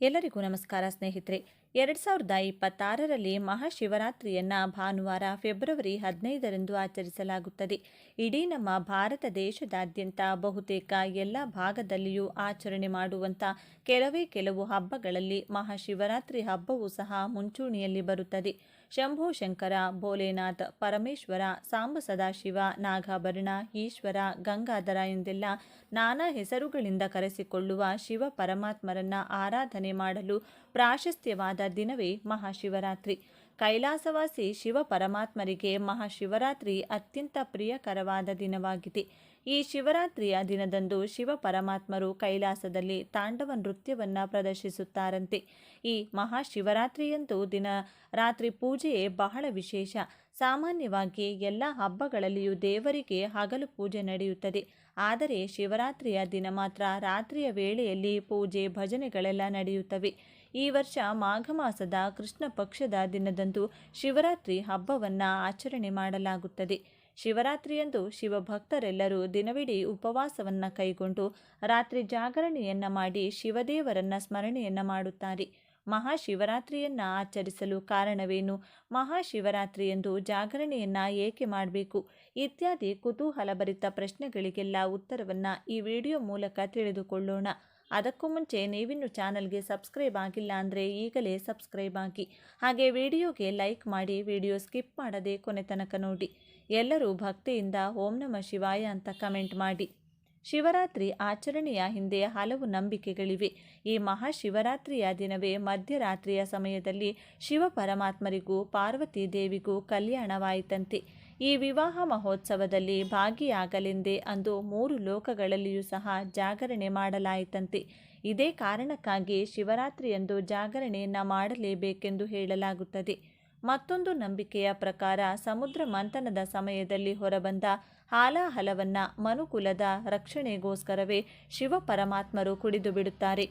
ಎಲ್ಲರಿಗೂ ನಮಸ್ಕಾರ ಸ್ನೇಹಿತರೆ. 2026ರಲ್ಲಿ ಮಹಾಶಿವರಾತ್ರಿಯನ್ನು ಭಾನುವಾರ ಫೆಬ್ರವರಿ 15ರಂದು ಆಚರಿಸಲಾಗುತ್ತದೆ. ಇಡೀ ನಮ್ಮ ಭಾರತ ದೇಶದಾದ್ಯಂತ ಬಹುತೇಕ ಎಲ್ಲ ಭಾಗದಲ್ಲಿಯೂ ಆಚರಣೆ ಮಾಡುವಂಥ ಕೆಲವು ಹಬ್ಬಗಳಲ್ಲಿ ಮಹಾಶಿವರಾತ್ರಿ ಹಬ್ಬವೂ ಸಹ ಮುಂಚೂಣಿಯಲ್ಲಿ ಬರುತ್ತದೆ. ಶಂಭೋ ಶಂಕರ, ಭೋಲೆನಾಥ್, ಪರಮೇಶ್ವರ, ಸಾಂಬ ಸದಾಶಿವ, ನಾಗಾಭರಣ, ಈಶ್ವರ, ಗಂಗಾಧರ ಎಂದೆಲ್ಲ ನಾನಾ ಹೆಸರುಗಳಿಂದ ಕರೆಸಿಕೊಳ್ಳುವ ಶಿವ ಪರಮಾತ್ಮರನ್ನ ಆರಾಧನೆ ಮಾಡಲು ಪ್ರಾಶಸ್ತ್ಯವಾದ ದಿನವೇ ಮಹಾಶಿವರಾತ್ರಿ. ಕೈಲಾಸವಾಸಿ ಶಿವ ಪರಮಾತ್ಮರಿಗೆ ಮಹಾಶಿವರಾತ್ರಿ ಅತ್ಯಂತ ಪ್ರಿಯಕರವಾದ ದಿನವಾಗಿದೆ. ಈ ಶಿವರಾತ್ರಿಯ ದಿನದಂದು ಶಿವ ಪರಮಾತ್ಮರು ಕೈಲಾಸದಲ್ಲಿ ತಾಂಡವ ನೃತ್ಯವನ್ನು ಪ್ರದರ್ಶಿಸುತ್ತಾರಂತೆ. ಈ ಮಹಾಶಿವರಾತ್ರಿಯಂದು ದಿನ ರಾತ್ರಿ ಪೂಜೆಯೇ ಬಹಳ ವಿಶೇಷ. ಸಾಮಾನ್ಯವಾಗಿ ಎಲ್ಲ ಹಬ್ಬಗಳಲ್ಲಿಯೂ ದೇವರಿಗೆ ಹಗಲು ಪೂಜೆ ನಡೆಯುತ್ತದೆ. ಆದರೆ ಶಿವರಾತ್ರಿಯ ದಿನ ಮಾತ್ರ ರಾತ್ರಿಯ ವೇಳೆಯಲ್ಲಿ ಪೂಜೆ ಭಜನೆಗಳೆಲ್ಲ ನಡೆಯುತ್ತವೆ. ಈ ವರ್ಷ ಮಾಘ ಮಾಸದ ಕೃಷ್ಣ ಪಕ್ಷದ ದಿನದಂದು ಶಿವರಾತ್ರಿ ಹಬ್ಬವನ್ನು ಆಚರಣೆ ಮಾಡಲಾಗುತ್ತದೆ. ಶಿವರಾತ್ರಿಯಂದು ಶಿವಭಕ್ತರೆಲ್ಲರೂ ದಿನವಿಡೀ ಉಪವಾಸವನ್ನು ಕೈಗೊಂಡು ರಾತ್ರಿ ಜಾಗರಣೆಯನ್ನು ಮಾಡಿ ಶಿವದೇವರನ್ನ ಸ್ಮರಣೆಯನ್ನು ಮಾಡುತ್ತಾರೆ. ಮಹಾಶಿವರಾತ್ರಿಯನ್ನು ಆಚರಿಸಲು ಕಾರಣವೇನು? ಮಹಾಶಿವರಾತ್ರಿಯಂದು ಜಾಗರಣೆಯನ್ನು ಏಕೆ ಮಾಡಬೇಕು? ಇತ್ಯಾದಿ ಕುತೂಹಲಭರಿತ ಪ್ರಶ್ನೆಗಳಿಗೆಲ್ಲ ಉತ್ತರವನ್ನು ಈ ವಿಡಿಯೋ ಮೂಲಕ ತಿಳಿದುಕೊಳ್ಳೋಣ. ಅದಕ್ಕೂ ಮುಂಚೆ ನೀವಿನ್ನು ಚಾನಲ್ಗೆ ಸಬ್ಸ್ಕ್ರೈಬ್ ಆಗಿಲ್ಲ ಅಂದರೆ ಈಗಲೇ ಸಬ್ಸ್ಕ್ರೈಬ್ ಆಗಿ, ಹಾಗೆ ವಿಡಿಯೋಗೆ ಲೈಕ್ ಮಾಡಿ, ವಿಡಿಯೋ ಸ್ಕಿಪ್ ಮಾಡದೆ ಕೊನೆ ತನಕ ನೋಡಿ. ಎಲ್ಲರೂ ಭಕ್ತಿಯಿಂದ ಓಂ ನಮಃ ಶಿವಾಯ ಅಂತ ಕಮೆಂಟ್ ಮಾಡಿ. ಶಿವರಾತ್ರಿ ಆಚರಣೆಯ ಹಿಂದೆ ಹಲವು ನಂಬಿಕೆಗಳಿವೆ. ಈ ಮಹಾಶಿವರಾತ್ರಿಯ ದಿನವೇ ಮಧ್ಯರಾತ್ರಿಯ ಸಮಯದಲ್ಲಿ ಶಿವ ಪರಮಾತ್ಮರಿಗೂ ಪಾರ್ವತಿ ದೇವಿಗೂ ಕಲ್ಯಾಣವಾಯಿತಂತೆ. ಈ ವಿವಾಹ ಮಹೋತ್ಸವದಲ್ಲಿ ಭಾಗಿಯಾಗಲೆಂದೇ ಅಂದು 3 ಲೋಕಗಳಲ್ಲಿಯೂ ಸಹ ಜಾಗರಣೆ ಮಾಡಲಾಯಿತಂತೆ. ಇದೇ ಕಾರಣಕ್ಕಾಗಿ ಶಿವರಾತ್ರಿಯಂದು ಜಾಗರಣೆಯನ್ನು ಮಾಡಲೇಬೇಕೆಂದು ಹೇಳಲಾಗುತ್ತದೆ. ಮತ್ತೊಂದು ನಂಬಿಕೆಯ ಪ್ರಕಾರ ಸಮುದ್ರ ಮಂಥನದ ಸಮಯದಲ್ಲಿ ಹೊರಬಂದ ಹಾಲಾಹಲವನ್ನು ಮನುಕುಲದ ರಕ್ಷಣೆಗೋಸ್ಕರವೇ ಶಿವ ಪರಮಾತ್ಮರು ಕುಡಿದು ಬಿಡುತ್ತಾರೆ.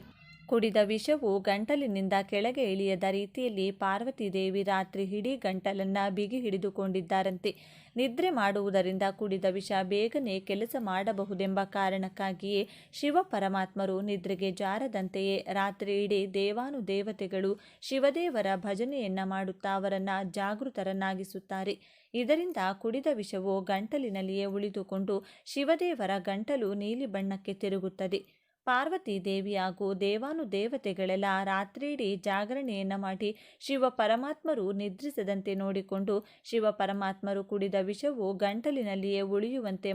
ಕುಡಿದ ವಿಷವು ಗಂಟಲಿನಿಂದ ಕೆಳಗೆ ಇಳಿಯದ ರೀತಿಯಲ್ಲಿ ಪಾರ್ವತಿ ದೇವಿ ರಾತ್ರಿ ಇಡೀ ಗಂಟಲನ್ನು ಬಿಗಿ ಹಿಡಿದುಕೊಂಡಿದ್ದಾರಂತೆ. ನಿದ್ರೆ ಮಾಡುವುದರಿಂದ ಕುಡಿದ ವಿಷ ಬೇಗನೆ ಕೆಲಸ ಮಾಡಬಹುದೆಂಬ ಕಾರಣಕ್ಕಾಗಿಯೇ ಶಿವ ಪರಮಾತ್ಮರು ನಿದ್ರೆಗೆ ಜಾರದಂತೆಯೇ ರಾತ್ರಿ ಇಡೀ ದೇವಾನುದೇವತೆಗಳು ಶಿವದೇವರ ಭಜನೆಯನ್ನ ಮಾಡುತ್ತಾ ಅವರನ್ನು ಜಾಗೃತರನ್ನಾಗಿಸುತ್ತಾರೆ. ಇದರಿಂದ ಕುಡಿದ ವಿಷವು ಗಂಟಲಿನಲ್ಲಿಯೇ ಉಳಿದುಕೊಂಡು ಶಿವದೇವರ ಗಂಟಲು ನೀಲಿ ಬಣ್ಣಕ್ಕೆ ತಿರುಗುತ್ತದೆ. ಪಾರ್ವತಿ ದೇವಿ ಹಾಗೂ ದೇವಾನುದೇವತೆಗಳೆಲ್ಲ ರಾತ್ರಿಯಿಡೀ ಜಾಗರಣೆಯನ್ನು ಮಾಡಿ ಶಿವ ಪರಮಾತ್ಮರು ನಿದ್ರಿಸದಂತೆ ನೋಡಿಕೊಂಡು ಶಿವ ಪರಮಾತ್ಮರು ಕುಡಿದ ವಿಷವು ಗಂಟಲಿನಲ್ಲಿಯೇ ಉಳಿಯುವಂತೆ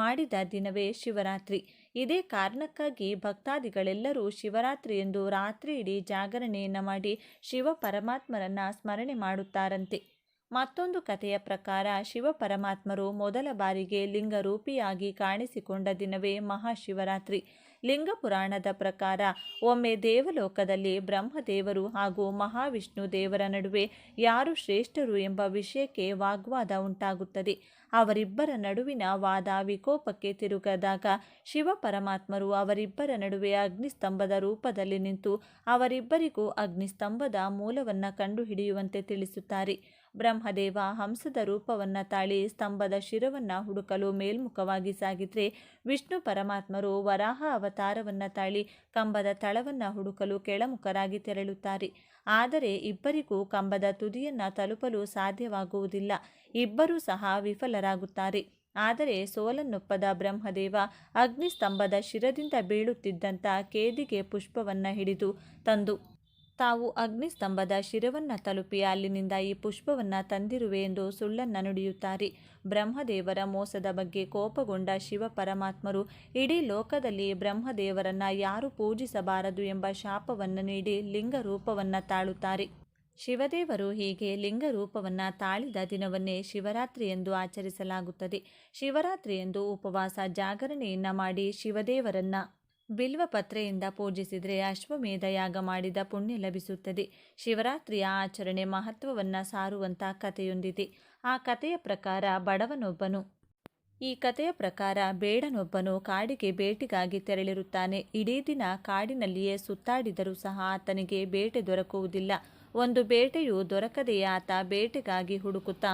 ಮಾಡಿದ ದಿನವೇ ಶಿವರಾತ್ರಿ. ಇದೇ ಕಾರಣಕ್ಕಾಗಿ ಭಕ್ತಾದಿಗಳೆಲ್ಲರೂ ಶಿವರಾತ್ರಿಯಂದು ರಾತ್ರಿಯಿಡೀ ಜಾಗರಣೆಯನ್ನು ಮಾಡಿ ಶಿವ ಪರಮಾತ್ಮರನ್ನ ಸ್ಮರಣೆ ಮಾಡುತ್ತಾರಂತೆ. ಮತ್ತೊಂದು ಕಥೆಯ ಪ್ರಕಾರ ಶಿವ ಪರಮಾತ್ಮರು ಮೊದಲ ಬಾರಿಗೆ ಲಿಂಗರೂಪಿಯಾಗಿ ಕಾಣಿಸಿಕೊಂಡ ದಿನವೇ ಮಹಾಶಿವರಾತ್ರಿ. ಲಿಂಗ ಪುರಾಣದ ಪ್ರಕಾರ ಒಮ್ಮೆ ದೇವಲೋಕದಲ್ಲಿ ಬ್ರಹ್ಮದೇವರು ಹಾಗೂ ಮಹಾವಿಷ್ಣು ದೇವರ ನಡುವೆ ಯಾರು ಶ್ರೇಷ್ಠರು ಎಂಬ ವಿಷಯಕ್ಕೆ ವಾಗ್ವಾದ ಉಂಟಾಗುತ್ತದೆ. ಅವರಿಬ್ಬರ ನಡುವಿನ ವಾದ ವಿಕೋಪಕ್ಕೆ ತಿರುಗದಾಗ ಶಿವ ಪರಮಾತ್ಮರು ಅವರಿಬ್ಬರ ನಡುವೆ ಅಗ್ನಿಸ್ತಂಭದ ರೂಪದಲ್ಲಿ ನಿಂತು ಅವರಿಬ್ಬರಿಗೂ ಅಗ್ನಿಸ್ತಂಭದ ಮೂಲವನ್ನು ಕಂಡುಹಿಡಿಯುವಂತೆ ತಿಳಿಸುತ್ತಾರೆ. ಬ್ರಹ್ಮದೇವ ಹಂಸದ ರೂಪವನ್ನು ತಾಳಿ ಸ್ತಂಭದ ಶಿರವನ್ನು ಹುಡುಕಲು ಮೇಲ್ಮುಖವಾಗಿ ಸಾಗಿದ್ರೆ, ವಿಷ್ಣು ಪರಮಾತ್ಮರು ವರಾಹ ಅವತಾರವನ್ನು ತಾಳಿ ಕಂಬದ ತಳವನ್ನು ಹುಡುಕಲು ಕೆಳಮುಖರಾಗಿ ತೆರಳುತ್ತಾರೆ. ಆದರೆ ಇಬ್ಬರಿಗೂ ಕಂಬದ ತುದಿಯನ್ನು ತಲುಪಲು ಸಾಧ್ಯವಾಗುವುದಿಲ್ಲ. ಇಬ್ಬರೂ ಸಹ ವಿಫಲರಾಗುತ್ತಾರೆ. ಆದರೆ ಸೋಲನ್ನೊಪ್ಪದ ಬ್ರಹ್ಮದೇವ ಅಗ್ನಿಸ್ತಂಭದ ಶಿರದಿಂದ ಬೀಳುತ್ತಿದ್ದಂಥ ಕೇದಿಗೆ ಪುಷ್ಪವನ್ನು ಹಿಡಿದು ತಂದು ತಾವು ಅಗ್ನಿಸ್ತಂಭದ ಶಿರವನ್ನು ತಲುಪಿ ಅಲ್ಲಿನಿಂದ ಈ ಪುಷ್ಪವನ್ನು ತಂದಿರುವೆ ಎಂದು ಸುಳ್ಳನ್ನು ನುಡಿಯುತ್ತಾರೆ. ಬ್ರಹ್ಮದೇವರ ಮೋಸದ ಬಗ್ಗೆ ಕೋಪಗೊಂಡ ಶಿವ ಪರಮಾತ್ಮರು ಇಡೀ ಲೋಕದಲ್ಲಿ ಬ್ರಹ್ಮದೇವರನ್ನು ಯಾರು ಪೂಜಿಸಬಾರದು ಎಂಬ ಶಾಪವನ್ನು ನೀಡಿ ಲಿಂಗ ರೂಪವನ್ನು ತಾಳುತ್ತಾರೆ. ಶಿವದೇವರು ಹೀಗೆ ಲಿಂಗ ರೂಪವನ್ನು ತಾಳಿದ ದಿನವನ್ನೇ ಶಿವರಾತ್ರಿ ಎಂದು ಆಚರಿಸಲಾಗುತ್ತದೆ. ಶಿವರಾತ್ರಿಯಂದು ಉಪವಾಸ ಜಾಗರಣೆಯನ್ನು ಮಾಡಿ ಶಿವದೇವರನ್ನ ಬಿಲ್ವಪತ್ರೆಯಿಂದ ಪೂಜಿಸಿದರೆ ಅಶ್ವಮೇಧ ಯಾಗ ಮಾಡಿದ ಪುಣ್ಯ ಲಭಿಸುತ್ತದೆ. ಶಿವರಾತ್ರಿಯ ಆಚರಣೆ ಮಹತ್ವವನ್ನು ಸಾರುವಂಥ ಕಥೆಯೊಂದಿದೆ. ಆ ಕಥೆಯ ಪ್ರಕಾರ ಈ ಕಥೆಯ ಪ್ರಕಾರ ಬೇಡನೊಬ್ಬನು ಕಾಡಿಗೆ ಬೇಟೆಗಾಗಿ ತೆರಳಿರುತ್ತಾನೆ. ಇಡೀ ದಿನ ಕಾಡಿನಲ್ಲಿಯೇ ಸುತ್ತಾಡಿದರೂ ಸಹ ಆತನಿಗೆ ಬೇಟೆ ದೊರಕುವುದಿಲ್ಲ. ಒಂದು ಬೇಟೆಯು ದೊರಕದೆಯೇ ಆತ ಬೇಟೆಗಾಗಿ ಹುಡುಕುತ್ತಾ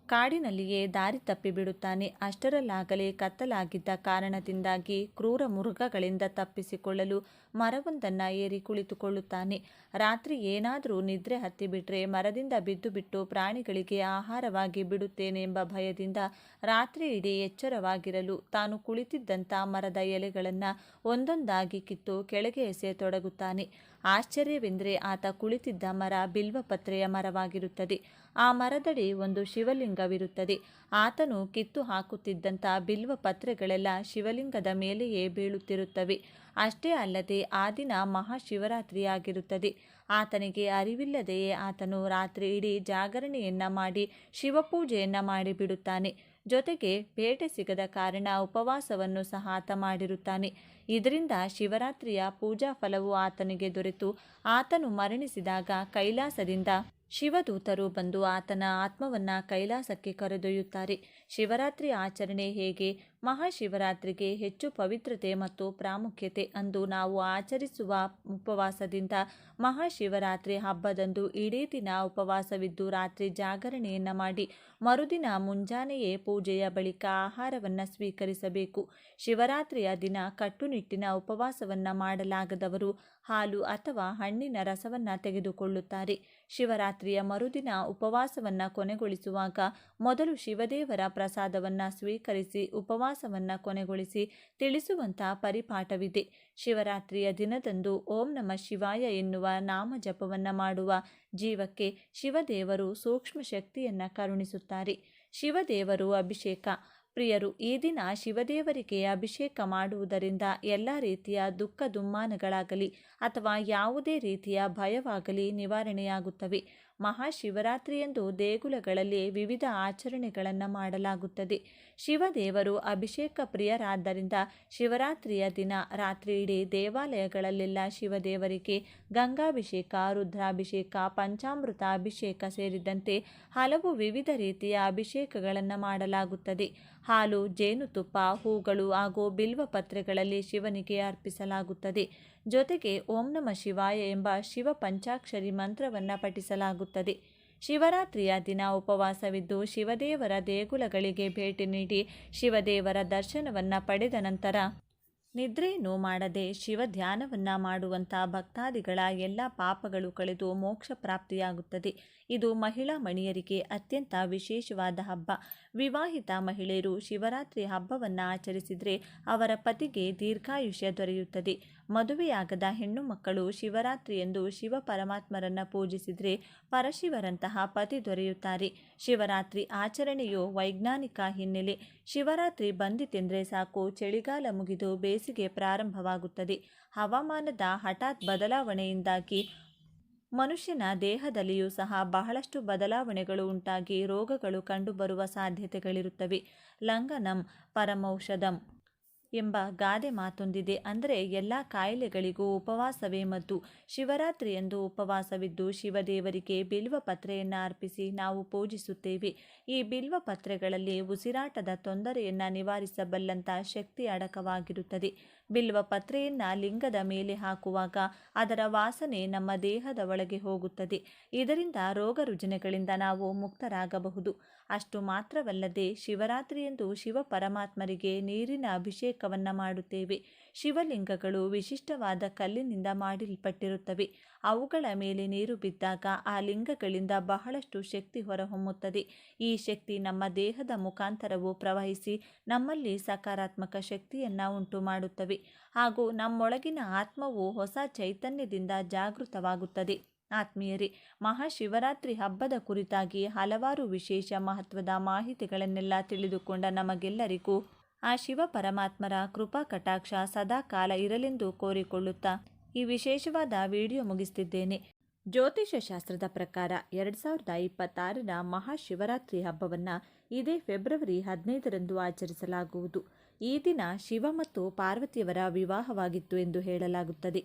ಕಾಡಿನಲ್ಲಿಯೇ ದಾರಿ ತಪ್ಪಿಬಿಡುತ್ತಾನೆ. ಅಷ್ಟರಲ್ಲಾಗಲೇ ಕತ್ತಲಾಗಿದ್ದ ಕಾರಣದಿಂದಾಗಿ ಕ್ರೂರ ಮೃಗಗಳಿಂದ ತಪ್ಪಿಸಿಕೊಳ್ಳಲು ಮರವೊಂದನ್ನು ಏರಿ ಕುಳಿತುಕೊಳ್ಳುತ್ತಾನೆ. ರಾತ್ರಿ ಏನಾದರೂ ನಿದ್ರೆ ಹತ್ತಿಬಿಟ್ರೆ ಮರದಿಂದ ಬಿದ್ದು ಪ್ರಾಣಿಗಳಿಗೆ ಆಹಾರವಾಗಿ ಬಿಡುತ್ತೇನೆ ಎಂಬ ಭಯದಿಂದ ರಾತ್ರಿ ಇಡೀ ಎಚ್ಚರವಾಗಿರಲು ತಾನು ಕುಳಿತಿದ್ದಂಥ ಮರದ ಎಲೆಗಳನ್ನು ಒಂದೊಂದಾಗಿ ಕಿತ್ತು ಕೆಳಗೆ ಎಸೆಯತೊಡಗುತ್ತಾನೆ. ಆಶ್ಚರ್ಯವೆಂದರೆ ಆತ ಕುಳಿತಿದ್ದ ಮರ ಬಿಲ್ವಪತ್ರೆಯ ಮರವಾಗಿರುತ್ತದೆ. ಆ ಮರದಡಿ ಒಂದು ಶಿವಲಿಂಗವಿರುತ್ತದೆ. ಆತನು ಕಿತ್ತು ಹಾಕುತ್ತಿದ್ದಂಥ ಬಿಲ್ವಪತ್ರೆಗಳೆಲ್ಲ ಶಿವಲಿಂಗದ ಮೇಲೆಯೇ ಬೀಳುತ್ತಿರುತ್ತವೆ. ಅಷ್ಟೇ ಅಲ್ಲದೆ ಆ ದಿನ ಮಹಾಶಿವರಾತ್ರಿಯಾಗಿರುತ್ತದೆ. ಆತನಿಗೆ ಅರಿವಿಲ್ಲದೆಯೇ ಆತನು ರಾತ್ರಿ ಇಡೀ ಜಾಗರಣೆಯನ್ನು ಮಾಡಿ ಶಿವಪೂಜೆಯನ್ನು ಮಾಡಿಬಿಡುತ್ತಾನೆ. ಜೊತೆಗೆ ಬೇಟೆ ಸಿಗದ ಕಾರಣ ಉಪವಾಸವನ್ನು ಸಹ ಆತ ಮಾಡಿರುತ್ತಾನೆ. ಇದರಿಂದ ಶಿವರಾತ್ರಿಯ ಪೂಜಾ ಫಲವು ಆತನಿಗೆ ದೊರೆತು ಆತನು ಮರಣಿಸಿದಾಗ ಕೈಲಾಸದಿಂದ ಶಿವದೂತರು ಬಂದು ಆತನ ಆತ್ಮವನ್ನು ಕೈಲಾಸಕ್ಕೆ ಕರೆದೊಯ್ಯುತ್ತಾರೆ. ಶಿವರಾತ್ರಿ ಆಚರಣೆ ಹೇಗೆ? ಮಹಾಶಿವರಾತ್ರಿಗೆ ಹೆಚ್ಚು ಪವಿತ್ರತೆ ಮತ್ತು ಪ್ರಾಮುಖ್ಯತೆ. ಅಂದು ನಾವು ಆಚರಿಸುವ ಉಪವಾಸದಿಂದ ಮಹಾಶಿವರಾತ್ರಿ ಹಬ್ಬದಂದು ಇಡೀ ದಿನ ಉಪವಾಸವಿದ್ದು ರಾತ್ರಿ ಜಾಗರಣೆಯನ್ನು ಮಾಡಿ ಮರುದಿನ ಮುಂಜಾನೆಯೇ ಪೂಜೆಯ ಬಳಿಕ ಆಹಾರವನ್ನು ಸ್ವೀಕರಿಸಬೇಕು. ಶಿವರಾತ್ರಿಯ ದಿನ ಕಟ್ಟುನಿಟ್ಟಿನ ಉಪವಾಸವನ್ನು ಮಾಡಲಾಗದವರು ಹಾಲು ಅಥವಾ ಹಣ್ಣಿನ ರಸವನ್ನು ತೆಗೆದುಕೊಳ್ಳುತ್ತಾರೆ. ಶಿವರಾತ್ರಿಯ ಮರುದಿನ ಉಪವಾಸವನ್ನು ಕೊನೆಗೊಳಿಸುವಾಗ ಮೊದಲು ಶಿವದೇವರ ಪ್ರಸಾದವನ್ನು ಸ್ವೀಕರಿಸಿ ಉಪವಾಸವನ್ನು ಕೊನೆಗೊಳಿಸಿ ತಿಳಿಸುವಂಥ ಪರಿಪಾಠವಿದೆ. ಶಿವರಾತ್ರಿಯ ದಿನದಂದು ಓಂ ನಮಃ ಶಿವಾಯ ಎನ್ನುವ ನಾಮ ಜಪವನ್ನು ಮಾಡುವ ಜೀವಕ್ಕೆ ಶಿವದೇವರು ಸೂಕ್ಷ್ಮ ಶಕ್ತಿಯನ್ನು ಕರುಣಿಸುತ್ತಾರೆ. ಶಿವದೇವರು ಅಭಿಷೇಕ ಪ್ರಿಯರು. ಈ ದಿನ ಶಿವದೇವರಿಗೆ ಅಭಿಷೇಕ ಮಾಡುವುದರಿಂದ ಎಲ್ಲ ರೀತಿಯ ದುಃಖ ದುಮ್ಮಾನಗಳಾಗಲಿ ಅಥವಾ ಯಾವುದೇ ರೀತಿಯ ಭಯವಾಗಲಿ ನಿವಾರಣೆಯಾಗುತ್ತವೆ. ಮಹಾಶಿವರಾತ್ರಿಯಂದು ದೇಗುಲಗಳಲ್ಲಿ ವಿವಿಧ ಆಚರಣೆಗಳನ್ನು ಮಾಡಲಾಗುತ್ತದೆ. ಶಿವದೇವರು ಅಭಿಷೇಕ ಪ್ರಿಯರಾದ್ದರಿಂದ ಶಿವರಾತ್ರಿಯ ದಿನ ರಾತ್ರಿ ಇಡೀ ದೇವಾಲಯಗಳಲ್ಲೆಲ್ಲ ಶಿವದೇವರಿಗೆ ಗಂಗಾಭಿಷೇಕ, ರುದ್ರಾಭಿಷೇಕ, ಪಂಚಾಮೃತ ಅಭಿಷೇಕ ಸೇರಿದಂತೆ ಹಲವು ವಿವಿಧ ರೀತಿಯ ಅಭಿಷೇಕಗಳನ್ನು ಮಾಡಲಾಗುತ್ತದೆ. ಹಾಲು, ಜೇನುತುಪ್ಪ, ಹೂಗಳು ಹಾಗೂ ಬಿಲ್ವಪತ್ರೆಗಳಲ್ಲಿ ಶಿವನಿಗೆ ಅರ್ಪಿಸಲಾಗುತ್ತದೆ. ಜೊತೆಗೆ ಓಂ ನಮಃ ಶಿವಾಯ ಎಂಬ ಶಿವ ಪಂಚಾಕ್ಷರಿ ಮಂತ್ರವನ್ನು ಪಠಿಸಲಾಗುತ್ತದೆ. ಶಿವರಾತ್ರಿಯ ದಿನ ಉಪವಾಸವಿದ್ದು ಶಿವದೇವರ ದೇಗುಲಗಳಿಗೆ ಭೇಟಿ ನೀಡಿ ಶಿವದೇವರ ದರ್ಶನವನ್ನು ಪಡೆದ ನಂತರ ನಿದ್ರೆಯನ್ನು ಮಾಡದೆ ಶಿವ ಧ್ಯಾನವನ್ನು ಮಾಡುವಂಥ ಭಕ್ತಾದಿಗಳ ಎಲ್ಲ ಪಾಪಗಳು ಕಳೆದು ಮೋಕ್ಷ ಪ್ರಾಪ್ತಿಯಾಗುತ್ತದೆ. ಇದು ಮಹಿಳಾ ಮಣಿಯರಿಗೆ ಅತ್ಯಂತ ವಿಶೇಷವಾದ ಹಬ್ಬ. ವಿವಾಹಿತ ಮಹಿಳೆಯರು ಶಿವರಾತ್ರಿ ಹಬ್ಬವನ್ನು ಆಚರಿಸಿದರೆ ಅವರ ಪತಿಗೆ ದೀರ್ಘಾಯುಷ್ಯ ದೊರೆಯುತ್ತದೆ. ಮದುವೆಯಾಗದ ಹೆಣ್ಣು ಮಕ್ಕಳು ಶಿವರಾತ್ರಿಯಂದು ಶಿವ ಪರಮಾತ್ಮರನ್ನು ಪೂಜಿಸಿದರೆ ಪರಶಿವರಂತಹ ಪತಿ ದೊರೆಯುತ್ತಾರೆ. ಶಿವರಾತ್ರಿ ಆಚರಣೆಯು ವೈಜ್ಞಾನಿಕ ಹಿನ್ನೆಲೆ. ಶಿವರಾತ್ರಿ ಬಂದಿತೆಂದರೆ ಸಾಕು, ಚಳಿಗಾಲ ಮುಗಿದು ಬೇಸಿಗೆ ಪ್ರಾರಂಭವಾಗುತ್ತದೆ. ಹವಾಮಾನದ ಹಠಾತ್ ಬದಲಾವಣೆಯಿಂದಾಗಿ ಮನುಷ್ಯನ ದೇಹದಲ್ಲಿಯೂ ಸಹ ಬಹಳಷ್ಟು ಬದಲಾವಣೆಗಳು ಉಂಟಾಗಿ ರೋಗಗಳು ಕಂಡುಬರುವ ಸಾಧ್ಯತೆಗಳಿರುತ್ತವೆ. ಲಂಘನಂ ಪರಮೌಷಧಂ ಎಂಬ ಗಾದೆ ಮಾತೊಂದಿದೆ. ಅಂದರೆ ಎಲ್ಲ ಕಾಯಿಲೆಗಳಿಗೂ ಉಪವಾಸವೇ ಮದ್ದು. ಶಿವರಾತ್ರಿಯಂದು ಉಪವಾಸವಿದ್ದು ಶಿವದೇವರಿಗೆ ಬಿಲ್ವಪತ್ರೆಯನ್ನು ಅರ್ಪಿಸಿ ನಾವು ಪೂಜಿಸುತ್ತೇವೆ. ಈ ಬಿಲ್ವಪತ್ರೆಗಳಲ್ಲಿ ಉಸಿರಾಟದ ತೊಂದರೆಯನ್ನು ನಿವಾರಿಸಬಲ್ಲಂಥ ಶಕ್ತಿ ಅಡಕವಾಗಿರುತ್ತದೆ. ಬಿಲ್ವಪತ್ರೆಯನ್ನು ಲಿಂಗದ ಮೇಲೆ ಹಾಕುವಾಗ ಅದರ ವಾಸನೆ ನಮ್ಮ ದೇಹದ ಒಳಗೆ ಹೋಗುತ್ತದೆ. ಇದರಿಂದ ರೋಗ ರುಜಿನಗಳಿಂದ ನಾವು ಮುಕ್ತರಾಗಬಹುದು. ಅಷ್ಟು ಮಾತ್ರವಲ್ಲದೆ ಶಿವರಾತ್ರಿಯಂದು ಶಿವ ಪರಮಾತ್ಮರಿಗೆ ನೀರಿನ ಅಭಿಷೇಕವನ್ನು ಮಾಡುತ್ತೇವೆ. ಶಿವಲಿಂಗಗಳು ವಿಶಿಷ್ಟವಾದ ಕಲ್ಲಿನಿಂದ ಮಾಡಲ್ಪಟ್ಟಿರುತ್ತವೆ. ಅವುಗಳ ಮೇಲೆ ನೀರು ಬಿದ್ದಾಗ ಆ ಲಿಂಗಗಳಿಂದ ಬಹಳಷ್ಟು ಶಕ್ತಿ ಹೊರಹೊಮ್ಮುತ್ತದೆ. ಈ ಶಕ್ತಿ ನಮ್ಮ ದೇಹದ ಮುಖಾಂತರವೂ ಪ್ರವಹಿಸಿ ನಮ್ಮಲ್ಲಿ ಸಕಾರಾತ್ಮಕ ಶಕ್ತಿಯನ್ನು ಉಂಟು ಮಾಡುತ್ತವೆ ಹಾಗೂ ನಮ್ಮೊಳಗಿನ ಆತ್ಮವು ಹೊಸ ಚೈತನ್ಯದಿಂದ ಜಾಗೃತವಾಗುತ್ತದೆ. ಆತ್ಮೀಯರೇ, ಮಹಾಶಿವರಾತ್ರಿ ಹಬ್ಬದ ಕುರಿತಾಗಿ ಹಲವಾರು ವಿಶೇಷ ಮಹತ್ವದ ಮಾಹಿತಿಗಳನ್ನೆಲ್ಲ ತಿಳಿದುಕೊಂಡ ನಮಗೆಲ್ಲರಿಗೂ ಆ ಶಿವ ಪರಮಾತ್ಮರ ಕೃಪಾ ಕಟಾಕ್ಷ ಸದಾ ಕಾಲ ಇರಲೆಂದು ಕೋರಿಕೊಳ್ಳುತ್ತಾ ಈ ವಿಶೇಷವಾದ ವಿಡಿಯೋ ಮುಗಿಸ್ತಿದ್ದೇನೆ. ಜ್ಯೋತಿಷ್ಯ ಶಾಸ್ತ್ರದ ಪ್ರಕಾರ 2026ರ ಮಹಾಶಿವರಾತ್ರಿ ಹಬ್ಬವನ್ನು ಇದೇ ಫೆಬ್ರವರಿ 15ರಂದು ಆಚರಿಸಲಾಗುವುದು. ಈ ದಿನ ಶಿವ ಮತ್ತು ಪಾರ್ವತಿಯವರ ವಿವಾಹವಾಗಿತ್ತು ಎಂದು ಹೇಳಲಾಗುತ್ತದೆ.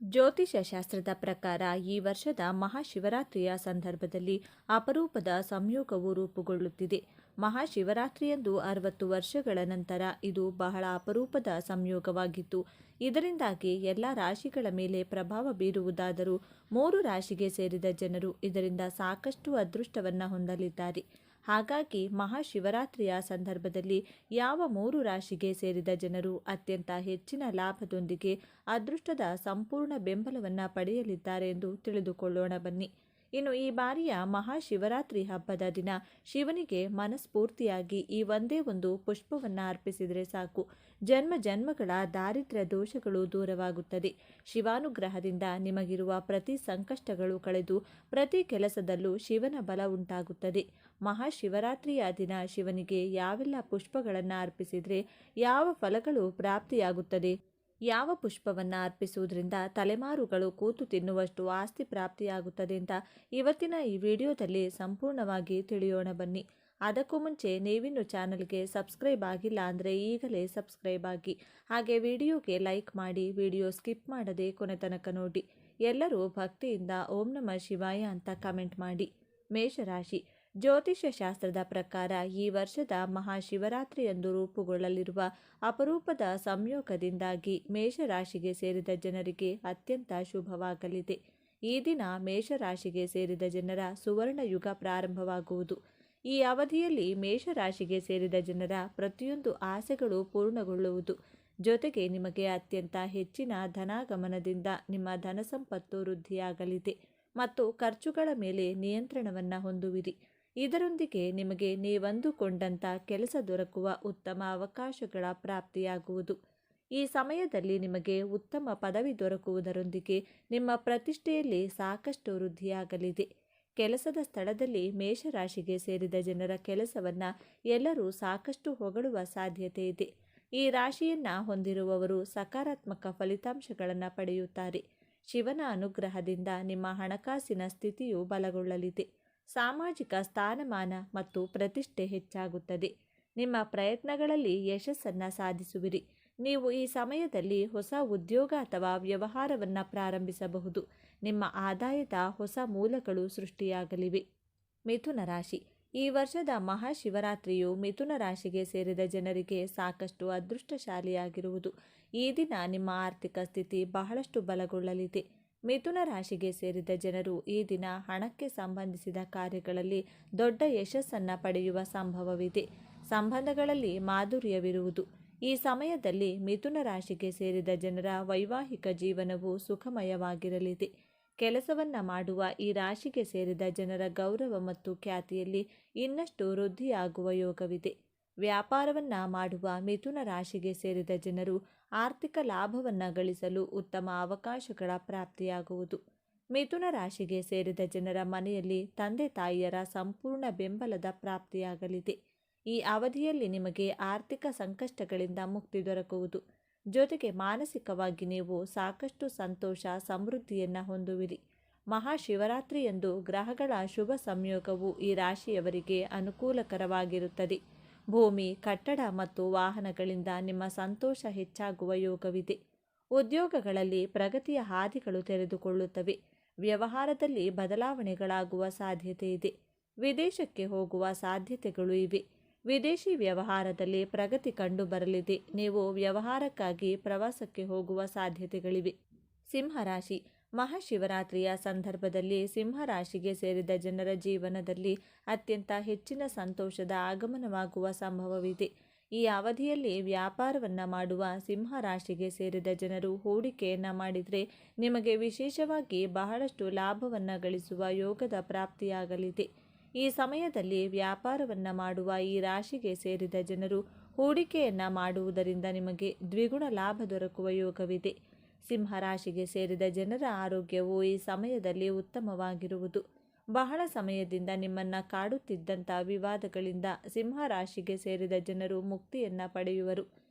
ಜ್ಯೋತಿಷ್ಯ ಶಾಸ್ತ್ರದ ಪ್ರಕಾರ ಈ ವರ್ಷದ ಮಹಾಶಿವರಾತ್ರಿಯ ಸಂದರ್ಭದಲ್ಲಿ ಅಪರೂಪದ ಸಂಯೋಗವು ರೂಪುಗೊಳ್ಳುತ್ತಿದೆ. ಮಹಾಶಿವರಾತ್ರಿಯಂದು 60 ವರ್ಷಗಳ ನಂತರ ಇದು ಬಹಳ ಅಪರೂಪದ ಸಂಯೋಗವಾಗಿತ್ತು. ಇದರಿಂದಾಗಿ ಎಲ್ಲ ರಾಶಿಗಳ ಮೇಲೆ ಪ್ರಭಾವ ಬೀರುವುದಾದರೂ 3 ರಾಶಿಗೆ ಸೇರಿದ ಜನರು ಇದರಿಂದ ಸಾಕಷ್ಟು ಅದೃಷ್ಟವನ್ನು ಹೊಂದಲಿದ್ದಾರೆ. ಹಾಗಾಗಿ ಮಹಾಶಿವರಾತ್ರಿಯ ಸಂದರ್ಭದಲ್ಲಿ ಯಾವ 3 ರಾಶಿಗೆ ಸೇರಿದ ಜನರು ಅತ್ಯಂತ ಹೆಚ್ಚಿನ ಲಾಭದೊಂದಿಗೆ ಅದೃಷ್ಟದ ಸಂಪೂರ್ಣ ಬೆಂಬಲವನ್ನು ಪಡೆಯಲಿದ್ದಾರೆ ಎಂದು ತಿಳಿದುಕೊಳ್ಳೋಣ ಬನ್ನಿ. ಇನ್ನು ಈ ಬಾರಿಯ ಮಹಾಶಿವರಾತ್ರಿ ಹಬ್ಬದ ದಿನ ಶಿವನಿಗೆ ಮನಸ್ಫೂರ್ತಿಯಾಗಿ ಈ ಒಂದೇ ಒಂದು ಪುಷ್ಪವನ್ನು ಅರ್ಪಿಸಿದರೆ ಸಾಕು, ಜನ್ಮ ಜನ್ಮಗಳ ದಾರಿದ್ರ್ಯ ದೋಷಗಳು ದೂರವಾಗುತ್ತದೆ. ಶಿವಾನುಗ್ರಹದಿಂದ ನಿಮಗಿರುವ ಪ್ರತಿ ಸಂಕಷ್ಟಗಳು ಕಳೆದು ಪ್ರತಿ ಕೆಲಸದಲ್ಲೂ ಶಿವನ ಬಲ ಉಂಟಾಗುತ್ತದೆ. ಮಹಾಶಿವರಾತ್ರಿಯ ದಿನ ಶಿವನಿಗೆ ಯಾವೆಲ್ಲ ಪುಷ್ಪಗಳನ್ನು ಅರ್ಪಿಸಿದರೆ ಯಾವ ಫಲಗಳು ಪ್ರಾಪ್ತಿಯಾಗುತ್ತದೆ, ಯಾವ ಪುಷ್ಪವನ್ನು ಅರ್ಪಿಸುವುದರಿಂದ ತಲೆಮಾರುಗಳು ಕೂತು ತಿನ್ನುವಷ್ಟು ಆಸ್ತಿ ಪ್ರಾಪ್ತಿಯಾಗುತ್ತದೆ ಅಂತ ಇವತ್ತಿನ ಈ ವಿಡಿಯೋದಲ್ಲಿ ಸಂಪೂರ್ಣವಾಗಿ ತಿಳಿಯೋಣ ಬನ್ನಿ. ಅದಕ್ಕೂ ಮುಂಚೆ ನೀವಿನ್ನು ಚಾನಲ್ಗೆ ಸಬ್ಸ್ಕ್ರೈಬ್ ಆಗಿಲ್ಲ ಅಂದರೆ ಈಗಲೇ ಸಬ್ಸ್ಕ್ರೈಬ್ ಆಗಿ, ಹಾಗೆ ವಿಡಿಯೋಗೆ ಲೈಕ್ ಮಾಡಿ, ವಿಡಿಯೋ ಸ್ಕಿಪ್ ಮಾಡದೆ ಕೊನೆ ತನಕ ನೋಡಿ. ಎಲ್ಲರೂ ಭಕ್ತಿಯಿಂದ ಓಂ ನಮಃ ಶಿವಾಯ ಅಂತ ಕಮೆಂಟ್ ಮಾಡಿ. ಮೇಷರಾಶಿ. ಜ್ಯೋತಿಷ್ಯ ಶಾಸ್ತ್ರದ ಪ್ರಕಾರ ಈ ವರ್ಷದ ಮಹಾಶಿವರಾತ್ರಿಯಂದು ರೂಪುಗೊಳ್ಳಲಿರುವ ಅಪರೂಪದ ಸಂಯೋಗದಿಂದಾಗಿ ಮೇಷರಾಶಿಗೆ ಸೇರಿದ ಜನರಿಗೆ ಅತ್ಯಂತ ಶುಭವಾಗಲಿದೆ. ಈ ದಿನ ಮೇಷರಾಶಿಗೆ ಸೇರಿದ ಜನರ ಸುವರ್ಣ ಯುಗ ಪ್ರಾರಂಭವಾಗುವುದು. ಈ ಅವಧಿಯಲ್ಲಿ ಮೇಷರಾಶಿಗೆ ಸೇರಿದ ಜನರ ಪ್ರತಿಯೊಂದು ಆಸೆಗಳು ಪೂರ್ಣಗೊಳ್ಳುವುದು. ಜೊತೆಗೆ ನಿಮಗೆ ಅತ್ಯಂತ ಹೆಚ್ಚಿನ ಧನಾಗಮನದಿಂದ ನಿಮ್ಮ ಧನಸಂಪತ್ತು ವೃದ್ಧಿಯಾಗಲಿದೆ ಮತ್ತು ಖರ್ಚುಗಳ ಮೇಲೆ ನಿಯಂತ್ರಣವನ್ನು ಹೊಂದುವಿರಿ. ಇದರೊಂದಿಗೆ ನಿಮಗೆ ನೀವಂದುಕೊಂಡಂಥ ಕೆಲಸ ದೊರಕುವ ಉತ್ತಮ ಅವಕಾಶಗಳ ಪ್ರಾಪ್ತಿಯಾಗುವುದು. ಈ ಸಮಯದಲ್ಲಿ ನಿಮಗೆ ಉತ್ತಮ ಪದವಿ ದೊರಕುವುದರೊಂದಿಗೆ ನಿಮ್ಮ ಪ್ರತಿಷ್ಠೆಯಲ್ಲಿ ಸಾಕಷ್ಟು ವೃದ್ಧಿಯಾಗಲಿದೆ. ಕೆಲಸದ ಸ್ಥಳದಲ್ಲಿ ಮೇಷರಾಶಿಗೆ ಸೇರಿದ ಜನರ ಕೆಲಸವನ್ನು ಎಲ್ಲರೂ ಸಾಕಷ್ಟು ಹೊಗಳುವ ಸಾಧ್ಯತೆ ಇದೆ. ಈ ರಾಶಿಯನ್ನು ಹೊಂದಿರುವವರು ಸಕಾರಾತ್ಮಕ ಫಲಿತಾಂಶಗಳನ್ನು ಪಡೆಯುತ್ತಾರೆ. ಶಿವನ ಅನುಗ್ರಹದಿಂದ ನಿಮ್ಮ ಹಣಕಾಸಿನ ಸ್ಥಿತಿಯು ಬಲಗೊಳ್ಳಲಿದೆ. ಸಾಮಾಜಿಕ ಸ್ಥಾನಮಾನ ಮತ್ತು ಪ್ರತಿಷ್ಠೆ ಹೆಚ್ಚಾಗುತ್ತದೆ. ನಿಮ್ಮ ಪ್ರಯತ್ನಗಳಲ್ಲಿ ಯಶಸ್ಸನ್ನು ಸಾಧಿಸುವಿರಿ. ನೀವು ಈ ಸಮಯದಲ್ಲಿ ಹೊಸ ಉದ್ಯೋಗ ಅಥವಾ ವ್ಯವಹಾರವನ್ನು ಪ್ರಾರಂಭಿಸಬಹುದು. ನಿಮ್ಮ ಆದಾಯದ ಹೊಸ ಮೂಲಗಳು ಸೃಷ್ಟಿಯಾಗಲಿವೆ. ಮಿಥುನ ರಾಶಿ. ಈ ವರ್ಷದ ಮಹಾಶಿವರಾತ್ರಿಯು ಮಿಥುನ ರಾಶಿಗೆ ಸೇರಿದ ಜನರಿಗೆ ಸಾಕಷ್ಟು ಅದೃಷ್ಟಶಾಲಿಯಾಗಿರುವುದು. ಈ ದಿನ ನಿಮ್ಮ ಆರ್ಥಿಕ ಸ್ಥಿತಿ ಬಹಳಷ್ಟು ಬಲಗೊಳ್ಳಲಿದೆ. ಮಿಥುನ ರಾಶಿಗೆ ಸೇರಿದ ಜನರು ಈ ದಿನ ಹಣಕ್ಕೆ ಸಂಬಂಧಿಸಿದ ಕಾರ್ಯಗಳಲ್ಲಿ ದೊಡ್ಡ ಯಶಸ್ಸನ್ನು ಪಡೆಯುವ ಸಂಭವವಿದೆ. ಸಂಬಂಧಗಳಲ್ಲಿ ಮಾಧುರ್ಯವಿರುವುದು. ಈ ಸಮಯದಲ್ಲಿ ಮಿಥುನ ರಾಶಿಗೆ ಸೇರಿದ ಜನರ ವೈವಾಹಿಕ ಜೀವನವು ಸುಖಮಯವಾಗಿರಲಿದೆ. ಕೆಲಸವನ್ನು ಮಾಡುವ ಈ ರಾಶಿಗೆ ಸೇರಿದ ಜನರ ಗೌರವ ಮತ್ತು ಖ್ಯಾತಿಯಲ್ಲಿ ಇನ್ನಷ್ಟು ವೃದ್ಧಿಯಾಗುವ ಯೋಗವಿದೆ. ವ್ಯಾಪಾರವನ್ನು ಮಾಡುವ ಮಿಥುನ ರಾಶಿಗೆ ಸೇರಿದ ಜನರು ಆರ್ಥಿಕ ಲಾಭವನ್ನು ಗಳಿಸಲು ಉತ್ತಮ ಅವಕಾಶಗಳ ಪ್ರಾಪ್ತಿಯಾಗುವುದು. ಮಿಥುನ ರಾಶಿಗೆ ಸೇರಿದ ಜನರ ಮನೆಯಲ್ಲಿ ತಂದೆ ತಾಯಿಯರ ಸಂಪೂರ್ಣ ಬೆಂಬಲದ ಪ್ರಾಪ್ತಿಯಾಗಲಿದೆ. ಈ ಅವಧಿಯಲ್ಲಿ ನಿಮಗೆ ಆರ್ಥಿಕ ಸಂಕಷ್ಟಗಳಿಂದ ಮುಕ್ತಿ ದೊರಕುವುದು. ಜೊತೆಗೆ ಮಾನಸಿಕವಾಗಿ ನೀವು ಸಾಕಷ್ಟು ಸಂತೋಷ ಸಮೃದ್ಧಿಯನ್ನು ಹೊಂದುವಿರಿ. ಮಹಾಶಿವರಾತ್ರಿಯಂದು ಗ್ರಹಗಳ ಶುಭ ಸಂಯೋಗವು ಈ ರಾಶಿಯವರಿಗೆ ಅನುಕೂಲಕರವಾಗಿರುತ್ತದೆ. ಭೂಮಿ, ಕಟ್ಟಡ ಮತ್ತು ವಾಹನಗಳಿಂದ ನಿಮ್ಮ ಸಂತೋಷ ಹೆಚ್ಚಾಗುವ ಯೋಗವಿದೆ. ಉದ್ಯೋಗಗಳಲ್ಲಿ ಪ್ರಗತಿಯ ಹಾದಿಗಳು ತೆರೆದುಕೊಳ್ಳುತ್ತವೆ. ವ್ಯವಹಾರದಲ್ಲಿ ಬದಲಾವಣೆಗಳಾಗುವ ಸಾಧ್ಯತೆ ಇದೆ. ವಿದೇಶಕ್ಕೆ ಹೋಗುವ ಸಾಧ್ಯತೆಗಳು ಇವೆ. ವಿದೇಶಿ ವ್ಯವಹಾರದಲ್ಲಿ ಪ್ರಗತಿ ಕಂಡುಬರಲಿದೆ. ನೀವು ವ್ಯವಹಾರಕ್ಕಾಗಿ ಪ್ರವಾಸಕ್ಕೆ ಹೋಗುವ ಸಾಧ್ಯತೆಗಳಿವೆ. ಸಿಂಹರಾಶಿ. ಮಹಾಶಿವರಾತ್ರಿಯ ಸಂದರ್ಭದಲ್ಲಿ ಸಿಂಹರಾಶಿಗೆ ಸೇರಿದ ಜನರ ಜೀವನದಲ್ಲಿ ಅತ್ಯಂತ ಹೆಚ್ಚಿನ ಸಂತೋಷದ ಆಗಮನವಾಗುವ ಸಂಭವವಿದೆ. ಈ ಅವಧಿಯಲ್ಲಿ ವ್ಯಾಪಾರವನ್ನು ಮಾಡುವ ಸಿಂಹರಾಶಿಗೆ ಸೇರಿದ ಜನರು ಹೂಡಿಕೆಯನ್ನು ಮಾಡಿದರೆ ನಿಮಗೆ ವಿಶೇಷವಾಗಿ ಬಹಳಷ್ಟು ಲಾಭವನ್ನು ಗಳಿಸುವ ಯೋಗದ ಪ್ರಾಪ್ತಿಯಾಗಲಿದೆ. ಈ ಸಮಯದಲ್ಲಿ ವ್ಯಾಪಾರವನ್ನು ಮಾಡುವ ಈ ರಾಶಿಗೆ ಸೇರಿದ ಜನರು ಹೂಡಿಕೆಯನ್ನು ಮಾಡುವುದರಿಂದ ನಿಮಗೆ ದ್ವಿಗುಣ ಲಾಭ ದೊರಕುವ ಯೋಗವಿದೆ. ಸಿಂಹರಾಶಿಗೆ ಸೇರಿದ ಜನರ ಆರೋಗ್ಯವು ಈ ಸಮಯದಲ್ಲಿ ಉತ್ತಮವಾಗಿರುವುದು. ಬಹಳ ಸಮಯದಿಂದ ನಿಮ್ಮನ್ನು ಕಾಡುತ್ತಿದ್ದಂಥ ವಿವಾದಗಳಿಂದ ಸಿಂಹರಾಶಿಗೆ ಸೇರಿದ ಜನರು ಮುಕ್ತಿಯನ್ನು ಪಡೆಯುವರು.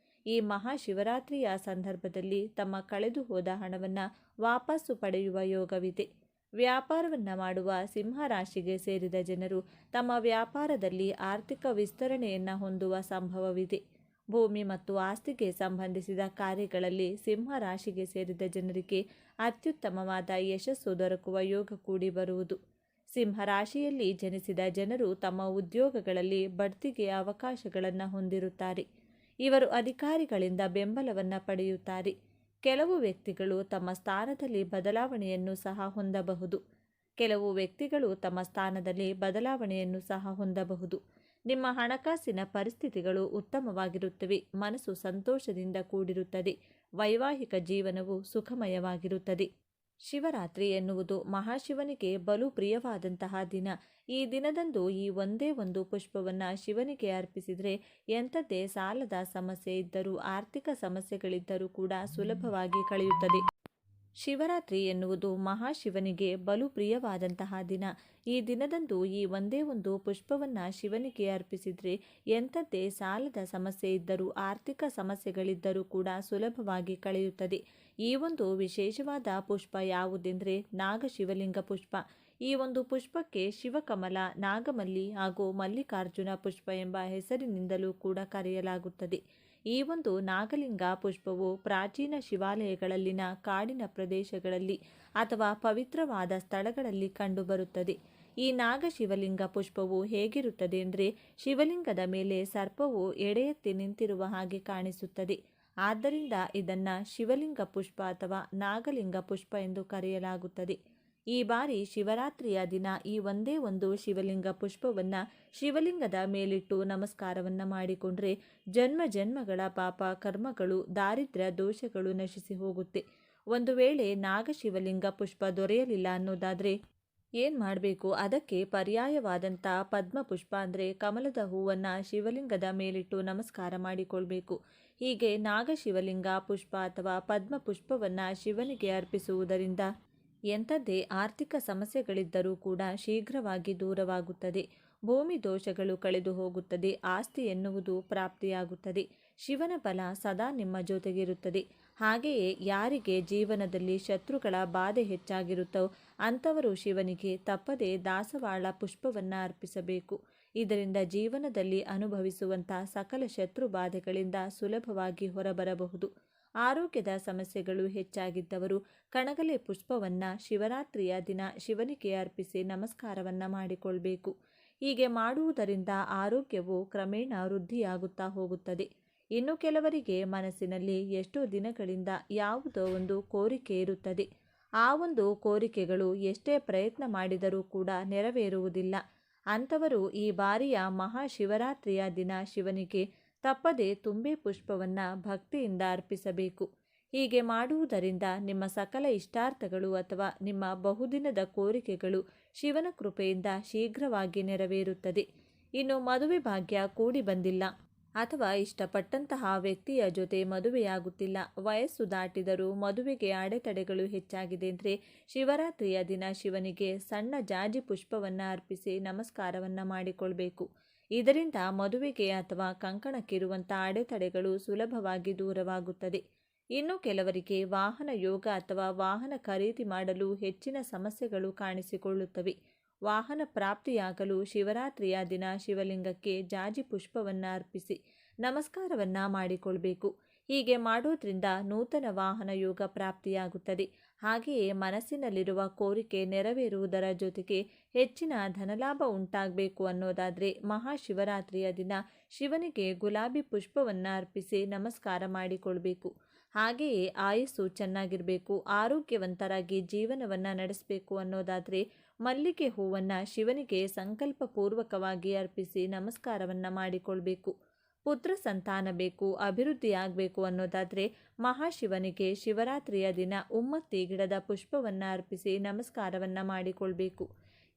ಈ ಮಹಾಶಿವರಾತ್ರಿಯ ಸಂದರ್ಭದಲ್ಲಿ ತಮ್ಮ ಕಳೆದು ಹೋದ ಹಣವನ್ನು ವಾಪಸ್ಸು ಪಡೆಯುವ ಯೋಗವಿದೆ. ವ್ಯಾಪಾರವನ್ನು ಮಾಡುವ ಸಿಂಹರಾಶಿಗೆ ಸೇರಿದ ಜನರು ತಮ್ಮ ವ್ಯಾಪಾರದಲ್ಲಿ ಆರ್ಥಿಕ ವಿಸ್ತರಣೆಯನ್ನು ಹೊಂದುವ ಸಂಭವವಿದೆ. ಭೂಮಿ ಮತ್ತು ಆಸ್ತಿಗೆ ಸಂಬಂಧಿಸಿದ ಕಾರ್ಯಗಳಲ್ಲಿ ಸಿಂಹರಾಶಿಗೆ ಸೇರಿದ ಜನರಿಗೆ ಅತ್ಯುತ್ತಮವಾದ ಯಶಸ್ಸು ದೊರಕುವ ಯೋಗ ಕೂಡಿ ಬರುವುದು. ಸಿಂಹರಾಶಿಯಲ್ಲಿ ಜನಿಸಿದ ಜನರು ತಮ್ಮ ಉದ್ಯೋಗಗಳಲ್ಲಿ ಬಡ್ತಿಗೆ ಅವಕಾಶಗಳನ್ನು ಹೊಂದಿರುತ್ತಾರೆ. ಇವರು ಅಧಿಕಾರಿಗಳಿಂದ ಬೆಂಬಲವನ್ನು ಪಡೆಯುತ್ತಾರೆ. ಕೆಲವು ವ್ಯಕ್ತಿಗಳು ತಮ್ಮ ಸ್ಥಾನದಲ್ಲಿ ಬದಲಾವಣೆಯನ್ನು ಸಹ ಹೊಂದಬಹುದು. ಕೆಲವು ವ್ಯಕ್ತಿಗಳು ತಮ್ಮ ಸ್ಥಾನದಲ್ಲಿ ಬದಲಾವಣೆಯನ್ನು ಸಹ ಹೊಂದಬಹುದು. ನಿಮ್ಮ ಹಣಕಾಸಿನ ಪರಿಸ್ಥಿತಿಗಳು ಉತ್ತಮವಾಗಿರುತ್ತವೆ. ಮನಸ್ಸು ಸಂತೋಷದಿಂದ ಕೂಡಿರುತ್ತದೆ. ವೈವಾಹಿಕ ಜೀವನವು ಸುಖಮಯವಾಗಿರುತ್ತದೆ. ಶಿವರಾತ್ರಿ ಎನ್ನುವುದು ಮಹಾಶಿವನಿಗೆ ಬಲು ಪ್ರಿಯವಾದಂತಹ ದಿನ. ಈ ದಿನದಂದು ಈ ಒಂದೇ ಒಂದು ಪುಷ್ಪವನ್ನು ಶಿವನಿಗೆ ಅರ್ಪಿಸಿದರೆ ಎಂಥದ್ದೇ ಸಾಲದ ಸಮಸ್ಯೆ ಇದ್ದರೂ, ಆರ್ಥಿಕ ಸಮಸ್ಯೆಗಳಿದ್ದರೂ ಕೂಡ ಸುಲಭವಾಗಿ ಕಳೆಯುತ್ತದೆ. ಶಿವರಾತ್ರಿ ಎನ್ನುವುದು ಮಹಾಶಿವನಿಗೆ ಬಲು ಪ್ರಿಯವಾದಂತಹ ದಿನ. ಈ ದಿನದಂದು ಈ ಒಂದೇ ಒಂದು ಪುಷ್ಪವನ್ನು ಶಿವನಿಗೆ ಅರ್ಪಿಸಿದರೆ ಎಂಥದ್ದೇ ಸಾಲದ ಸಮಸ್ಯೆ ಇದ್ದರೂ, ಆರ್ಥಿಕ ಸಮಸ್ಯೆಗಳಿದ್ದರೂ ಕೂಡ ಸುಲಭವಾಗಿ ಕಳೆಯುತ್ತದೆ. ಈ ಒಂದು ವಿಶೇಷವಾದ ಪುಷ್ಪ ಯಾವುದೆಂದರೆ ನಾಗಶಿವಲಿಂಗ ಪುಷ್ಪ. ಈ ಒಂದು ಪುಷ್ಪಕ್ಕೆ ಶಿವಕಮಲ, ನಾಗಮಲ್ಲಿ ಹಾಗೂ ಮಲ್ಲಿಕಾರ್ಜುನ ಪುಷ್ಪ ಎಂಬ ಹೆಸರಿನಿಂದಲೂ ಕೂಡ ಕರೆಯಲಾಗುತ್ತದೆ. ಈ ಒಂದು ನಾಗಲಿಂಗ ಪುಷ್ಪವು ಪ್ರಾಚೀನ ಶಿವಾಲಯಗಳಲ್ಲಿನ ಕಾಡಿನ ಪ್ರದೇಶಗಳಲ್ಲಿ ಅಥವಾ ಪವಿತ್ರವಾದ ಸ್ಥಳಗಳಲ್ಲಿ ಕಂಡುಬರುತ್ತದೆ. ಈ ನಾಗಶಿವಲಿಂಗ ಪುಷ್ಪವು ಹೇಗಿರುತ್ತದೆ ಅಂದರೆ, ಶಿವಲಿಂಗದ ಮೇಲೆ ಸರ್ಪವು ಎಡೆಯೆತ್ತಿ ನಿಂತಿರುವ ಹಾಗೆ ಕಾಣಿಸುತ್ತದೆ. ಆದ್ದರಿಂದ ಇದನ್ನು ಶಿವಲಿಂಗ ಪುಷ್ಪ ಅಥವಾ ನಾಗಲಿಂಗ ಪುಷ್ಪ ಎಂದು ಕರೆಯಲಾಗುತ್ತದೆ. ಈ ಬಾರಿ ಶಿವರಾತ್ರಿಯ ದಿನ ಈ ಒಂದೇ ಒಂದು ಶಿವಲಿಂಗ ಪುಷ್ಪವನ್ನು ಶಿವಲಿಂಗದ ಮೇಲಿಟ್ಟು ನಮಸ್ಕಾರವನ್ನು ಮಾಡಿಕೊಂಡ್ರೆ ಜನ್ಮ ಜನ್ಮಗಳ ಪಾಪ ಕರ್ಮಗಳು, ದಾರಿದ್ರ್ಯ ದೋಷಗಳು ನಶಿಸಿ ಹೋಗುತ್ತೆ. ಒಂದು ವೇಳೆ ನಾಗಶಿವಲಿಂಗ ಪುಷ್ಪ ದೊರೆಯಲಿಲ್ಲ ಅನ್ನೋದಾದರೆ ಏನು ಮಾಡಬೇಕು? ಅದಕ್ಕೆ ಪರ್ಯಾಯವಾದಂಥ ಪದ್ಮಪುಷ್ಪ ಅಂದರೆ ಕಮಲದ ಹೂವನ್ನು ಶಿವಲಿಂಗದ ಮೇಲಿಟ್ಟು ನಮಸ್ಕಾರ ಮಾಡಿಕೊಳ್ಬೇಕು. ಹೀಗೆ ನಾಗಶಿವಲಿಂಗ ಪುಷ್ಪ ಅಥವಾ ಪದ್ಮಪುಷ್ಪವನ್ನು ಶಿವನಿಗೆ ಅರ್ಪಿಸುವುದರಿಂದ ಎಂಥದ್ದೇ ಆರ್ಥಿಕ ಸಮಸ್ಯೆಗಳಿದ್ದರೂ ಕೂಡ ಶೀಘ್ರವಾಗಿ ದೂರವಾಗುತ್ತದೆ. ಭೂಮಿ ದೋಷಗಳು ಕಳೆದು ಹೋಗುತ್ತದೆ. ಆಸ್ತಿ ಎನ್ನುವುದು ಪ್ರಾಪ್ತಿಯಾಗುತ್ತದೆ. ಶಿವನ ಬಲ ಸದಾ ನಿಮ್ಮ ಜೊತೆಗಿರುತ್ತದೆ. ಹಾಗೆಯೇ ಯಾರಿಗೆ ಜೀವನದಲ್ಲಿ ಶತ್ರುಗಳ ಬಾಧೆ ಹೆಚ್ಚಾಗಿರುತ್ತೋ ಅಂಥವರು ಶಿವನಿಗೆ ತಪ್ಪದೇ ದಾಸವಾಳ ಪುಷ್ಪವನ್ನು ಅರ್ಪಿಸಬೇಕು. ಇದರಿಂದ ಜೀವನದಲ್ಲಿ ಅನುಭವಿಸುವಂಥ ಸಕಲ ಶತ್ರು ಬಾಧೆಗಳಿಂದ ಸುಲಭವಾಗಿ ಹೊರಬರಬಹುದು. ಆರೋಗ್ಯದ ಸಮಸ್ಯೆಗಳು ಹೆಚ್ಚಾಗಿದ್ದವರು ಕಣಗಲೆ ಪುಷ್ಪವನ್ನು ಶಿವರಾತ್ರಿಯ ದಿನ ಶಿವನಿಗೆ ಅರ್ಪಿಸಿ ನಮಸ್ಕಾರವನ್ನು ಮಾಡಿಕೊಳ್ಬೇಕು. ಹೀಗೆ ಮಾಡುವುದರಿಂದ ಆರೋಗ್ಯವು ಕ್ರಮೇಣ ವೃದ್ಧಿಯಾಗುತ್ತಾ ಹೋಗುತ್ತದೆ. ಇನ್ನು ಕೆಲವರಿಗೆ ಮನಸ್ಸಿನಲ್ಲಿ ಎಷ್ಟೋ ದಿನಗಳಿಂದ ಯಾವುದೋ ಒಂದು ಕೋರಿಕೆ ಇರುತ್ತದೆ. ಆ ಒಂದು ಕೋರಿಕೆಗಳು ಎಷ್ಟೇ ಪ್ರಯತ್ನ ಮಾಡಿದರೂ ಕೂಡ ನೆರವೇರುವುದಿಲ್ಲ. ಅಂಥವರು ಈ ಬಾರಿಯ ಮಹಾಶಿವರಾತ್ರಿಯ ದಿನ ಶಿವನಿಗೆ ತಪ್ಪದೆ ತುಂಬೆ ಪುಷ್ಪವನ್ನು ಭಕ್ತಿಯಿಂದ ಅರ್ಪಿಸಬೇಕು. ಹೀಗೆ ಮಾಡುವುದರಿಂದ ನಿಮ್ಮ ಸಕಲ ಇಷ್ಟಾರ್ಥಗಳು ಅಥವಾ ನಿಮ್ಮ ಬಹುದಿನದ ಕೋರಿಕೆಗಳು ಶಿವನ ಕೃಪೆಯಿಂದ ಶೀಘ್ರವಾಗಿ ನೆರವೇರುತ್ತದೆ. ಇನ್ನು ಮದುವೆ ಭಾಗ್ಯ ಕೂಡಿ ಬಂದಿಲ್ಲ ಅಥವಾ ಇಷ್ಟಪಟ್ಟಂತಹ ವ್ಯಕ್ತಿಯ ಜೊತೆ ಮದುವೆಯಾಗುತ್ತಿಲ್ಲ, ವಯಸ್ಸು ದಾಟಿದರೂ ಮದುವೆಗೆ ಅಡೆತಡೆಗಳು ಹೆಚ್ಚಾಗಿದೆ ಅಂದರೆ ಶಿವರಾತ್ರಿಯ ದಿನ ಶಿವನಿಗೆ ಸಣ್ಣ ಜಾಜಿ ಪುಷ್ಪವನ್ನು ಅರ್ಪಿಸಿ ನಮಸ್ಕಾರವನ್ನು ಮಾಡಿಕೊಳ್ಬೇಕು. ಇದರಿಂದ ಮದುವೆಗೆ ಅಥವಾ ಕಂಕಣಕ್ಕಿರುವಂಥ ಅಡೆತಡೆಗಳು ಸುಲಭವಾಗಿ ದೂರವಾಗುತ್ತದೆ. ಇನ್ನು ಕೆಲವರಿಗೆ ವಾಹನ ಯೋಗ ಅಥವಾ ವಾಹನ ಖರೀದಿ ಮಾಡಲು ಹೆಚ್ಚಿನ ಸಮಸ್ಯೆಗಳು ಕಾಣಿಸಿಕೊಳ್ಳುತ್ತವೆ. ವಾಹನ ಪ್ರಾಪ್ತಿಯಾಗಲು ಶಿವರಾತ್ರಿಯ ದಿನ ಶಿವಲಿಂಗಕ್ಕೆ ಜಾಜಿ ಪುಷ್ಪವನ್ನು ಅರ್ಪಿಸಿ ನಮಸ್ಕಾರವನ್ನು ಮಾಡಿಕೊಳ್ಬೇಕು. ಹೀಗೆ ಮಾಡೋದ್ರಿಂದ ನೂತನ ವಾಹನ ಯೋಗ ಪ್ರಾಪ್ತಿಯಾಗುತ್ತದೆ. ಹಾಗೆಯೇ ಮನಸ್ಸಿನಲ್ಲಿರುವ ಕೋರಿಕೆ ನೆರವೇರುವುದರ ಜೊತೆಗೆ ಹೆಚ್ಚಿನ ಧನಲಾಭ ಉಂಟಾಗಬೇಕು ಅನ್ನೋದಾದರೆ ಮಹಾಶಿವರಾತ್ರಿಯ ದಿನ ಶಿವನಿಗೆ ಗುಲಾಬಿ ಪುಷ್ಪವನ್ನು ಅರ್ಪಿಸಿ ನಮಸ್ಕಾರ ಮಾಡಿಕೊಳ್ಬೇಕು. ಹಾಗೆಯೇ ಆಯಸ್ಸು ಚೆನ್ನಾಗಿರಬೇಕು, ಆರೋಗ್ಯವಂತರಾಗಿ ಜೀವನವನ್ನು ನಡೆಸಬೇಕು ಅನ್ನೋದಾದರೆ ಮಲ್ಲಿಗೆ ಹೂವನ್ನು ಶಿವನಿಗೆ ಸಂಕಲ್ಪಪೂರ್ವಕವಾಗಿ ಅರ್ಪಿಸಿ ನಮಸ್ಕಾರವನ್ನು ಮಾಡಿಕೊಳ್ಬೇಕು. ಪುತ್ರ ಸಂತಾನ ಬೇಕು, ಅಭಿವೃದ್ಧಿಯಾಗಬೇಕು ಅನ್ನೋದಾದರೆ ಮಹಾಶಿವನಿಗೆ ಶಿವರಾತ್ರಿಯ ದಿನ ಉಮ್ಮತ್ತಿ ಗಿಡದ ಪುಷ್ಪವನ್ನು ಅರ್ಪಿಸಿ ನಮಸ್ಕಾರವನ್ನು ಮಾಡಿಕೊಳ್ಬೇಕು.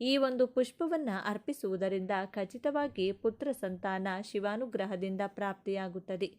ಈ ಒಂದು ಪುಷ್ಪವನ್ನು ಅರ್ಪಿಸುವುದರಿಂದ ಖಚಿತವಾಗಿ ಪುತ್ರ ಸಂತಾನ ಶಿವಾನುಗ್ರಹದಿಂದ ಪ್ರಾಪ್ತಿಯಾಗುತ್ತದೆ.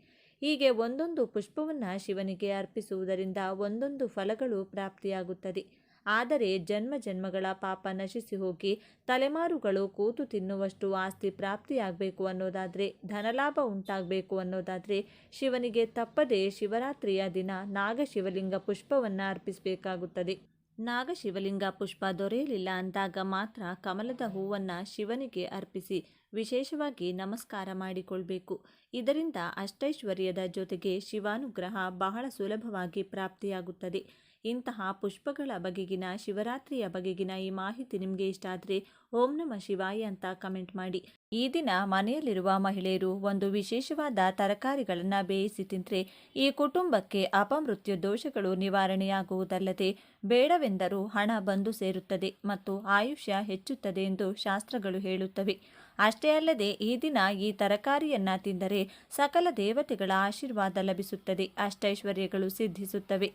ಹೀಗೆ ಒಂದೊಂದು ಪುಷ್ಪವನ್ನು ಶಿವನಿಗೆ ಅರ್ಪಿಸುವುದರಿಂದ ಒಂದೊಂದು ಫಲಗಳು ಪ್ರಾಪ್ತಿಯಾಗುತ್ತದೆ. ಆದರೆ ಜನ್ಮ ಜನ್ಮಗಳ ಪಾಪ ನಶಿಸಿ ಹೋಗಿ ತಲೆಮಾರುಗಳು ಕೂತು ತಿನ್ನುವಷ್ಟು ಆಸ್ತಿ ಪ್ರಾಪ್ತಿಯಾಗಬೇಕು ಅನ್ನೋದಾದರೆ, ಧನಲಾಭ ಉಂಟಾಗಬೇಕು ಅನ್ನೋದಾದರೆ ಶಿವನಿಗೆ ತಪ್ಪದೇ ಶಿವರಾತ್ರಿಯ ದಿನ ನಾಗಶಿವಲಿಂಗ ಪುಷ್ಪವನ್ನು ಅರ್ಪಿಸಬೇಕಾಗುತ್ತದೆ. ನಾಗಶಿವಲಿಂಗ ಪುಷ್ಪ ದೊರೆಯಲಿಲ್ಲ ಅಂದಾಗ ಮಾತ್ರ ಕಮಲದ ಹೂವನ್ನು ಶಿವನಿಗೆ ಅರ್ಪಿಸಿ ವಿಶೇಷವಾಗಿ ನಮಸ್ಕಾರ ಮಾಡಿಕೊಳ್ಬೇಕು. ಇದರಿಂದ ಅಷ್ಟೈಶ್ವರ್ಯದ ಜೊತೆಗೆ ಶಿವಾನುಗ್ರಹ ಬಹಳ ಸುಲಭವಾಗಿ ಪ್ರಾಪ್ತಿಯಾಗುತ್ತದೆ. ಇಂತಹ ಪುಷ್ಪಗಳ ಬಗೆಗಿನ ಶಿವರಾತ್ರಿಯ ಬಗೆಗಿನ ಈ ಮಾಹಿತಿ ನಿಮಗೆ ಇಷ್ಟ ಆದರೆ ಓಂ ನಮಃ ಶಿವಾಯ ಅಂತ ಕಮೆಂಟ್ ಮಾಡಿ. ಈ ದಿನ ಮನೆಯಲ್ಲಿರುವ ಮಹಿಳೆಯರು ಒಂದು ವಿಶೇಷವಾದ ತರಕಾರಿಗಳನ್ನು ಬೇಯಿಸಿ ತಿಂದರೆ ಈ ಕುಟುಂಬಕ್ಕೆ ಅಪಮೃತ್ಯು ದೋಷಗಳು ನಿವಾರಣೆಯಾಗುವುದಲ್ಲದೆ ಬೇಡವೆಂದರೂ ಹಣ ಬಂದು ಸೇರುತ್ತದೆ ಮತ್ತು ಆಯುಷ್ಯ ಹೆಚ್ಚುತ್ತದೆ ಎಂದು ಶಾಸ್ತ್ರಗಳು ಹೇಳುತ್ತವೆ. ಅಷ್ಟೇ ಅಲ್ಲದೆ ಈ ದಿನ ಈ ತರಕಾರಿಯನ್ನ ತಿಂದರೆ ಸಕಲ ದೇವತೆಗಳ ಆಶೀರ್ವಾದ ಲಭಿಸುತ್ತದೆ, ಅಷ್ಟೈಶ್ವರ್ಯಗಳು ಸಿದ್ಧಿಸುತ್ತವೆ,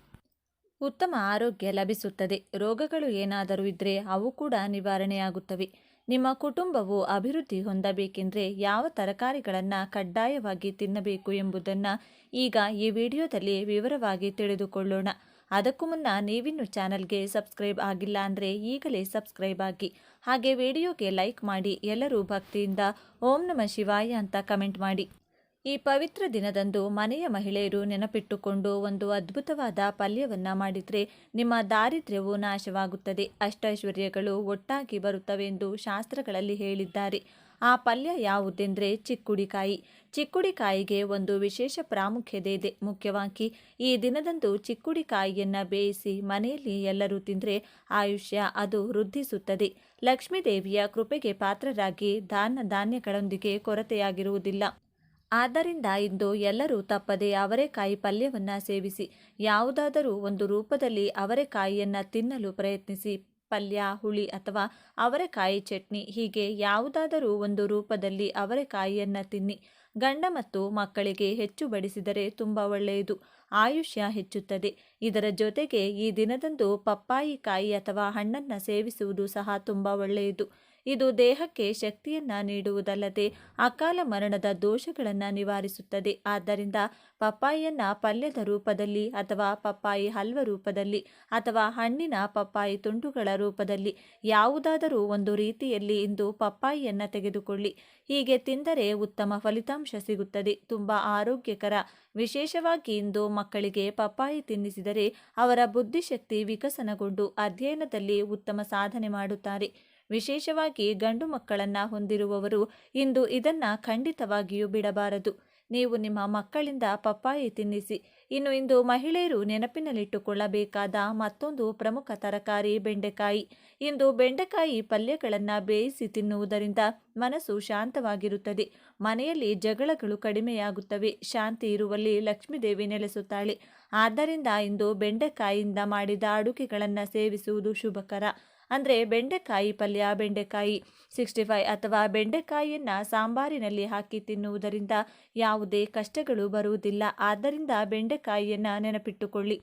ಉತ್ತಮ ಆರೋಗ್ಯ ಲಭಿಸುತ್ತದೆ. ರೋಗಗಳು ಏನಾದರೂ ಇದ್ದರೆ ಅವು ಕೂಡ ನಿವಾರಣೆಯಾಗುತ್ತವೆ. ನಿಮ್ಮ ಕುಟುಂಬವು ಅಭಿವೃದ್ಧಿ ಹೊಂದಬೇಕೆಂದರೆ ಯಾವ ತರಕಾರಿಗಳನ್ನು ಕಡ್ಡಾಯವಾಗಿ ತಿನ್ನಬೇಕು ಎಂಬುದನ್ನು ಈಗ ಈ ವಿಡಿಯೋದಲ್ಲಿ ವಿವರವಾಗಿ ತಿಳಿದುಕೊಳ್ಳೋಣ. ಅದಕ್ಕೂ ಮುನ್ನ ನೀವಿನ್ನು ಚಾನಲ್ಗೆ ಸಬ್ಸ್ಕ್ರೈಬ್ ಆಗಿಲ್ಲ ಅಂದರೆ ಈಗಲೇ ಸಬ್ಸ್ಕ್ರೈಬ್ ಆಗಿ, ಹಾಗೆ ವಿಡಿಯೋಗೆ ಲೈಕ್ ಮಾಡಿ. ಎಲ್ಲರೂ ಭಕ್ತಿಯಿಂದ ಓಂ ನಮಃ ಶಿವಾಯ ಅಂತ ಕಮೆಂಟ್ ಮಾಡಿ. ಈ ಪವಿತ್ರ ದಿನದಂದು ಮನೆಯ ಮಹಿಳೆಯರು ನೆನಪಿಟ್ಟುಕೊಂಡು ಒಂದು ಅದ್ಭುತವಾದ ಪಲ್ಯವನ್ನು ಮಾಡಿದರೆ ನಿಮ್ಮ ದಾರಿದ್ರ್ಯವು ನಾಶವಾಗುತ್ತದೆ, ಅಷ್ಟೈಶ್ವರ್ಯಗಳು ಒಟ್ಟಾಗಿ ಬರುತ್ತವೆ ಎಂದು ಶಾಸ್ತ್ರಗಳಲ್ಲಿ ಹೇಳಿದ್ದಾರೆ. ಆ ಪಲ್ಯ ಯಾವುದೆಂದರೆ ಚಿಕ್ಕುಡಿಕಾಯಿ. ಚಿಕ್ಕುಡಿಕಾಯಿಗೆ ಒಂದು ವಿಶೇಷ ಪ್ರಾಮುಖ್ಯತೆ ಇದೆ. ಮುಖ್ಯವಾಗಿ ಈ ದಿನದಂದು ಚಿಕ್ಕುಡಿಕಾಯಿಯನ್ನು ಬೇಯಿಸಿ ಮನೆಯಲ್ಲಿ ಎಲ್ಲರೂ ತಿಂದರೆ ಆಯುಷ್ಯ ಅದು ವೃದ್ಧಿಸುತ್ತದೆ. ಲಕ್ಷ್ಮೀದೇವಿಯ ಕೃಪೆಗೆ ಪಾತ್ರರಾಗಿ ಧಾನ್ಯಗಳೊಂದಿಗೆ ಕೊರತೆಯಾಗಿರುವುದಿಲ್ಲ. ಆದ್ದರಿಂದ ಇಂದು ಎಲ್ಲರೂ ತಪ್ಪದೆ ಅವರೆಕಾಯಿ ಪಲ್ಯವನ್ನು ಸೇವಿಸಿ. ಯಾವುದಾದರೂ ಒಂದು ರೂಪದಲ್ಲಿ ಅವರೆಕಾಯಿಯನ್ನು ತಿನ್ನಲು ಪ್ರಯತ್ನಿಸಿ. ಪಲ್ಯ, ಹುಳಿ ಅಥವಾ ಅವರೆಕಾಯಿ ಚಟ್ನಿ, ಹೀಗೆ ಯಾವುದಾದರೂ ಒಂದು ರೂಪದಲ್ಲಿ ಅವರೆಕಾಯಿಯನ್ನು ತಿನ್ನಿ. ಗಂಡ ಮತ್ತು ಮಕ್ಕಳಿಗೆ ಹೆಚ್ಚು ಬಡಿಸಿದರೆ ತುಂಬ ಒಳ್ಳೆಯದು, ಆಯುಷ್ಯ ಹೆಚ್ಚುತ್ತದೆ. ಇದರ ಜೊತೆಗೆ ಈ ದಿನದಂದು ಪಪ್ಪಾಯಿ ಕಾಯಿ ಅಥವಾ ಹಣ್ಣನ್ನು ಸೇವಿಸುವುದು ಸಹ ತುಂಬ ಒಳ್ಳೆಯದು. ಇದು ದೇಹಕ್ಕೆ ಶಕ್ತಿಯನ್ನು ನೀಡುವುದಲ್ಲದೆ ಅಕಾಲ ಮರಣದ ದೋಷಗಳನ್ನು ನಿವಾರಿಸುತ್ತದೆ. ಆದ್ದರಿಂದ ಪಪ್ಪಾಯಿಯನ್ನು ಪಲ್ಯದ ರೂಪದಲ್ಲಿ ಅಥವಾ ಪಪ್ಪಾಯಿ ಹಲ್ವ ರೂಪದಲ್ಲಿ ಅಥವಾ ಹಣ್ಣಿನ ಪಪ್ಪಾಯಿ ತುಂಡುಗಳ ರೂಪದಲ್ಲಿ ಯಾವುದಾದರೂ ಒಂದು ರೀತಿಯಲ್ಲಿ ಇಂದು ಪಪ್ಪಾಯಿಯನ್ನು ತೆಗೆದುಕೊಳ್ಳಿ. ಹೀಗೆ ತಿಂದರೆ ಉತ್ತಮ ಫಲಿತಾಂಶ ಸಿಗುತ್ತದೆ, ತುಂಬ ಆರೋಗ್ಯಕರ. ವಿಶೇಷವಾಗಿ ಇಂದು ಮಕ್ಕಳಿಗೆ ಪಪ್ಪಾಯಿ ತಿನ್ನಿಸಿದರೆ ಅವರ ಬುದ್ಧಿಶಕ್ತಿ ವಿಕಸನಗೊಂಡು ಅಧ್ಯಯನದಲ್ಲಿ ಉತ್ತಮ ಸಾಧನೆ ಮಾಡುತ್ತಾರೆ. ವಿಶೇಷವಾಗಿ ಗಂಡು ಮಕ್ಕಳನ್ನು ಹೊಂದಿರುವವರು ಇಂದು ಇದನ್ನು ಖಂಡಿತವಾಗಿಯೂ ಬಿಡಬಾರದು. ನೀವು ನಿಮ್ಮ ಮಕ್ಕಳಿಂದ ಪಪ್ಪಾಯಿ ತಿನ್ನಿಸಿ. ಇನ್ನು ಇಂದು ಮಹಿಳೆಯರು ನೆನಪಿನಲ್ಲಿಟ್ಟುಕೊಳ್ಳಬೇಕಾದ ಮತ್ತೊಂದು ಪ್ರಮುಖ ತರಕಾರಿ ಬೆಂಡೆಕಾಯಿ. ಇಂದು ಬೆಂಡೆಕಾಯಿ ಪಲ್ಯಗಳನ್ನು ಬೇಯಿಸಿ ತಿನ್ನುವುದರಿಂದ ಮನಸ್ಸು ಶಾಂತವಾಗಿರುತ್ತದೆ, ಮನೆಯಲ್ಲಿ ಜಗಳಗಳು ಕಡಿಮೆಯಾಗುತ್ತವೆ, ಶಾಂತಿ ಇರುವಲ್ಲಿ ಲಕ್ಷ್ಮೀದೇವಿ ನೆಲೆಸುತ್ತಾಳೆ. ಆದ್ದರಿಂದ ಇಂದು ಬೆಂಡೆಕಾಯಿಯಿಂದ ಮಾಡಿದ ಅಡುಗೆಗಳನ್ನು ಸೇವಿಸುವುದು ಶುಭಕರ. ಅಂದರೆ ಬೆಂಡೆಕಾಯಿ ಪಲ್ಯ, ಬೆಂಡೆಕಾಯಿ 65 ಅಥವಾ ಬೆಂಡೆಕಾಯಿಯನ್ನು ಸಾಂಬಾರಿನಲ್ಲಿ ಹಾಕಿ ತಿನ್ನುವುದರಿಂದ ಯಾವುದೇ ಕಷ್ಟಗಳು ಬರುವುದಿಲ್ಲ. ಆದ್ದರಿಂದ ಬೆಂಡೆಕಾಯಿಯನ್ನು ನೆನಪಿಟ್ಟುಕೊಳ್ಳಿ.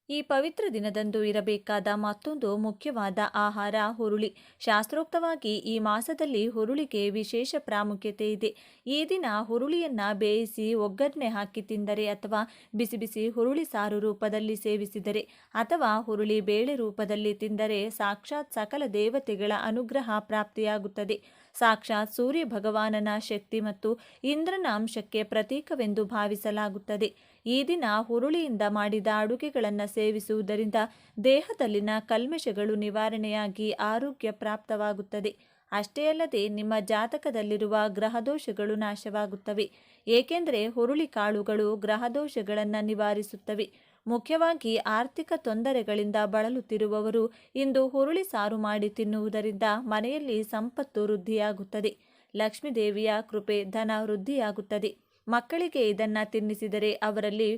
ಈ ಪವಿತ್ರ ದಿನದಂದು ಇರಬೇಕಾದ ಮತ್ತೊಂದು ಮುಖ್ಯವಾದ ಆಹಾರ ಹುರುಳಿ. ಶಾಸ್ತ್ರೋಕ್ತವಾಗಿ ಈ ಮಾಸದಲ್ಲಿ ಹುರುಳಿಗೆ ವಿಶೇಷ ಪ್ರಾಮುಖ್ಯತೆ ಇದೆ. ಈ ದಿನ ಹುರುಳಿಯನ್ನು ಬೇಯಿಸಿ ಒಗ್ಗರಣೆ ಹಾಕಿ ತಿಂದರೆ ಅಥವಾ ಬಿಸಿ ಬಿಸಿ ಹುರುಳಿ ಸಾರು ರೂಪದಲ್ಲಿ ಸೇವಿಸಿದರೆ ಅಥವಾ ಹುರುಳಿ ಬೇಳೆ ರೂಪದಲ್ಲಿ ತಿಂದರೆ ಸಾಕ್ಷಾತ್ ಸಕಲ ದೇವತೆಗಳ ಅನುಗ್ರಹ ಪ್ರಾಪ್ತಿಯಾಗುತ್ತದೆ. ಸಾಕ್ಷಾತ್ ಸೂರ್ಯ ಭಗವಾನನ ಶಕ್ತಿ ಮತ್ತು ಇಂದ್ರನ ಅಂಶಕ್ಕೆ ಪ್ರತೀಕವೆಂದು ಭಾವಿಸಲಾಗುತ್ತದೆ. ಈ ದಿನ ಹುರುಳಿಯಿಂದ ಮಾಡಿದ ಅಡುಗೆಗಳನ್ನು ಸೇವಿಸುವುದರಿಂದ ದೇಹದಲ್ಲಿನ ಕಲ್ಮಶಗಳು ನಿವಾರಣೆಯಾಗಿ ಆರೋಗ್ಯ ಪ್ರಾಪ್ತವಾಗುತ್ತದೆ. ಅಷ್ಟೇ ಅಲ್ಲದೆ ನಿಮ್ಮ ಜಾತಕದಲ್ಲಿರುವ ಗ್ರಹದೋಷಗಳು ನಾಶವಾಗುತ್ತವೆ. ಏಕೆಂದರೆ ಹುರುಳಿ ಕಾಳುಗಳು ಗ್ರಹದೋಷಗಳನ್ನು ನಿವಾರಿಸುತ್ತವೆ. ಮುಖ್ಯವಾಗಿ ಆರ್ಥಿಕ ತೊಂದರೆಗಳಿಂದ ಬಳಲುತ್ತಿರುವವರು ಇಂದು ಹುರುಳಿ ಸಾರು ಮಾಡಿ ತಿನ್ನುವುದರಿಂದ ಮನೆಯಲ್ಲಿ ಸಂಪತ್ತು ವೃದ್ಧಿಯಾಗುತ್ತದೆ, ಲಕ್ಷ್ಮೀದೇವಿಯ ಕೃಪೆ, ಧನ ವೃದ್ಧಿಯಾಗುತ್ತದೆ. ಮಕ್ಕಳಿಗೆ ಇದನ್ನು ತಿನ್ನಿಸಿದರೆ ಅವರಲ್ಲಿ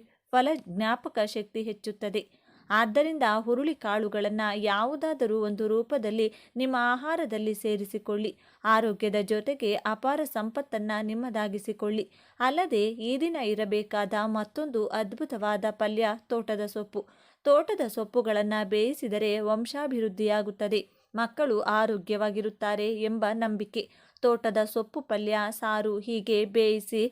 ಜ್ಞಾಪಕ ಶಕ್ತಿ ಹೆಚ್ಚುತ್ತದೆ. ಆದ್ದರಿಂದ ಹುರುಳಿ ಕಾಳುಗಳನ್ನು ಯಾವುದಾದರೂ ಒಂದು ರೂಪದಲ್ಲಿ ನಿಮ್ಮ ಆಹಾರದಲ್ಲಿ ಸೇರಿಸಿಕೊಳ್ಳಿ. ಆರೋಗ್ಯದ ಜೊತೆಗೆ ಅಪಾರ ಸಂಪತ್ತನ್ನು ನಿಮ್ಮದಾಗಿಸಿಕೊಳ್ಳಿ. ಅಲ್ಲದೆ ಈ ದಿನ ಇರಬೇಕಾದ ಮತ್ತೊಂದು ಅದ್ಭುತವಾದ ಪಲ್ಯ ತೋಟದ ಸೊಪ್ಪು. ತೋಟದ ಸೊಪ್ಪುಗಳನ್ನು ಬೇಯಿಸಿದರೆ ವಂಶಾಭಿವೃದ್ಧಿಯಾಗುತ್ತದೆ, ಮಕ್ಕಳು ಆರೋಗ್ಯವಾಗಿರುತ್ತಾರೆ ಎಂಬ ನಂಬಿಕೆ. ತೋಟದ ಸೊಪ್ಪು ಪಲ್ಯ, ಸಾರು ಹೀಗೆ ಬೇಯಿಸಿ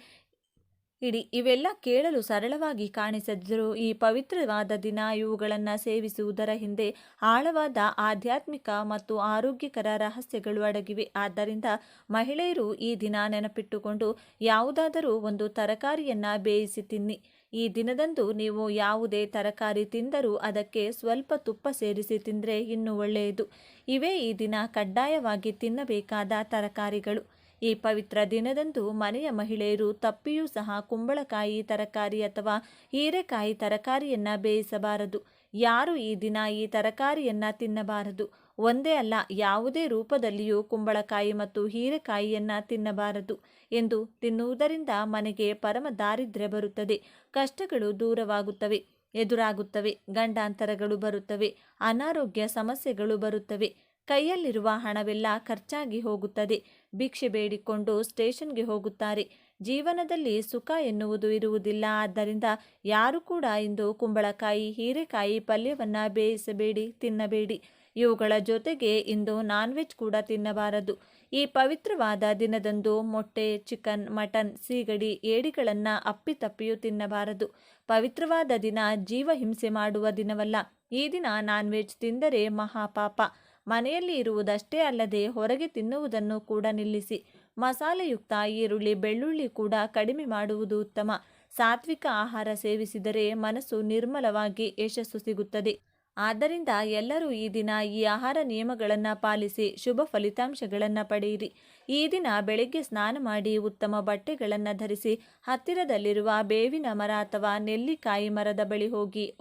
ಇಡಿ. ಇವೆಲ್ಲ ಕೇಳಲು ಸರಳವಾಗಿ ಕಾಣಿಸಿದರೂ ಈ ಪವಿತ್ರವಾದ ದಿನ ಇವುಗಳನ್ನು ಸೇವಿಸುವುದರ ಹಿಂದೆ ಆಳವಾದ ಆಧ್ಯಾತ್ಮಿಕ ಮತ್ತು ಆರೋಗ್ಯಕರ ರಹಸ್ಯಗಳು ಅಡಗಿವೆ. ಆದ್ದರಿಂದ ಮಹಿಳೆಯರು ಈ ದಿನ ನೆನಪಿಟ್ಟುಕೊಂಡು ಯಾವುದಾದರೂ ಒಂದು ತರಕಾರಿಯನ್ನು ಬೇಯಿಸಿ ತಿನ್ನಿ. ಈ ದಿನದಂದು ನೀವು ಯಾವುದೇ ತರಕಾರಿ ತಿಂದರೂ ಅದಕ್ಕೆ ಸ್ವಲ್ಪ ತುಪ್ಪ ಸೇರಿಸಿ ತಿಂದರೆ ಇನ್ನೂ ಒಳ್ಳೆಯದು. ಇವೇ ಈ ದಿನ ಕಡ್ಡಾಯವಾಗಿ ತಿನ್ನಬೇಕಾದ ತರಕಾರಿಗಳು. ಈ ಪವಿತ್ರ ದಿನದಂದು ಮನೆಯ ಮಹಿಳೆಯರು ತಪ್ಪಿಯೂ ಸಹ ಕುಂಬಳಕಾಯಿ ತರಕಾರಿ ಅಥವಾ ಹೀರೆಕಾಯಿ ತರಕಾರಿಯನ್ನು ಬೇಯಿಸಬಾರದು. ಯಾರು ಈ ದಿನ ಈ ತರಕಾರಿಯನ್ನು ತಿನ್ನಬಾರದು. ಒಂದೇ ಅಲ್ಲ, ಯಾವುದೇ ರೂಪದಲ್ಲಿಯೂ ಕುಂಬಳಕಾಯಿ ಮತ್ತು ಹೀರೆಕಾಯಿಯನ್ನು ತಿನ್ನಬಾರದು ಎಂದು ತಿನ್ನುವುದರಿಂದ ಮನೆಗೆ ಪರಮ ದಾರಿದ್ರ್ಯ ಬರುತ್ತದೆ, ಕಷ್ಟಗಳು ದೂರವಾಗುತ್ತವೆ, ಎದುರಾಗುತ್ತವೆ, ಗಂಡಾಂತರಗಳು ಬರುತ್ತವೆ, ಅನಾರೋಗ್ಯ ಸಮಸ್ಯೆಗಳು ಬರುತ್ತವೆ, ಕೈಯಲ್ಲಿರುವ ಹಣವೆಲ್ಲ ಖರ್ಚಾಗಿ ಹೋಗುತ್ತದೆ, ಭಿಕ್ಷೆ ಬೇಡಿಕೊಂಡು ಸ್ಟೇಷನ್ಗೆ ಹೋಗುತ್ತಾರೆ, ಜೀವನದಲ್ಲಿ ಸುಖ ಎನ್ನುವುದು ಇರುವುದಿಲ್ಲ. ಆದ್ದರಿಂದ ಯಾರು ಕೂಡ ಇಂದು ಕುಂಬಳಕಾಯಿ ಹೀರೆಕಾಯಿ ಪಲ್ಯವನ್ನು ಬೇಯಿಸಬೇಡಿ, ತಿನ್ನಬೇಡಿ. ಇವುಗಳ ಜೊತೆಗೆ ಇಂದು ನಾನ್ ವೆಜ್ ಕೂಡ ತಿನ್ನಬಾರದು. ಈ ಪವಿತ್ರವಾದ ದಿನದಂದು ಮೊಟ್ಟೆ, ಚಿಕನ್, ಮಟನ್, ಸೀಗಡಿ, ಏಡಿಗಳನ್ನು ಅಪ್ಪಿತಪ್ಪಿಯೂ ತಿನ್ನಬಾರದು. ಪವಿತ್ರವಾದ ದಿನ, ಜೀವ ಹಿಂಸೆ ಮಾಡುವ ದಿನವಲ್ಲ. ಈ ದಿನ ನಾನ್ ವೆಜ್ ತಿಂದರೆ ಮಹಾಪಾಪ. ಮನೆಯಲ್ಲಿ ಇರುವುದಷ್ಟೇ ಅಲ್ಲದೆ ಹೊರಗೆ ತಿನ್ನುವುದನ್ನು ಕೂಡ ನಿಲ್ಲಿಸಿ. ಮಸಾಲೆಯುಕ್ತ ಈರುಳ್ಳಿ, ಬೆಳ್ಳುಳ್ಳಿ ಕೂಡ ಕಡಿಮೆ ಮಾಡುವುದು ಉತ್ತಮ. ಸಾತ್ವಿಕ ಆಹಾರ ಸೇವಿಸಿದರೆ ಮನಸ್ಸು ನಿರ್ಮಲವಾಗಿ ಯಶಸ್ಸು ಸಿಗುತ್ತದೆ. ಆದ್ದರಿಂದ ಎಲ್ಲರೂ ಈ ದಿನ ಈ ಆಹಾರ ನಿಯಮಗಳನ್ನು ಪಾಲಿಸಿ ಶುಭ ಫಲಿತಾಂಶಗಳನ್ನು ಪಡೆಯಿರಿ. ಈ ದಿನ ಬೆಳಗ್ಗೆ ಸ್ನಾನ ಮಾಡಿ ಉತ್ತಮ ಬಟ್ಟೆಗಳನ್ನು ಧರಿಸಿ ಹತ್ತಿರದಲ್ಲಿರುವ ಬೇವಿನ ಮರ ಅಥವಾ ನೆಲ್ಲಿಕಾಯಿ ಮರದ ಬಳಿ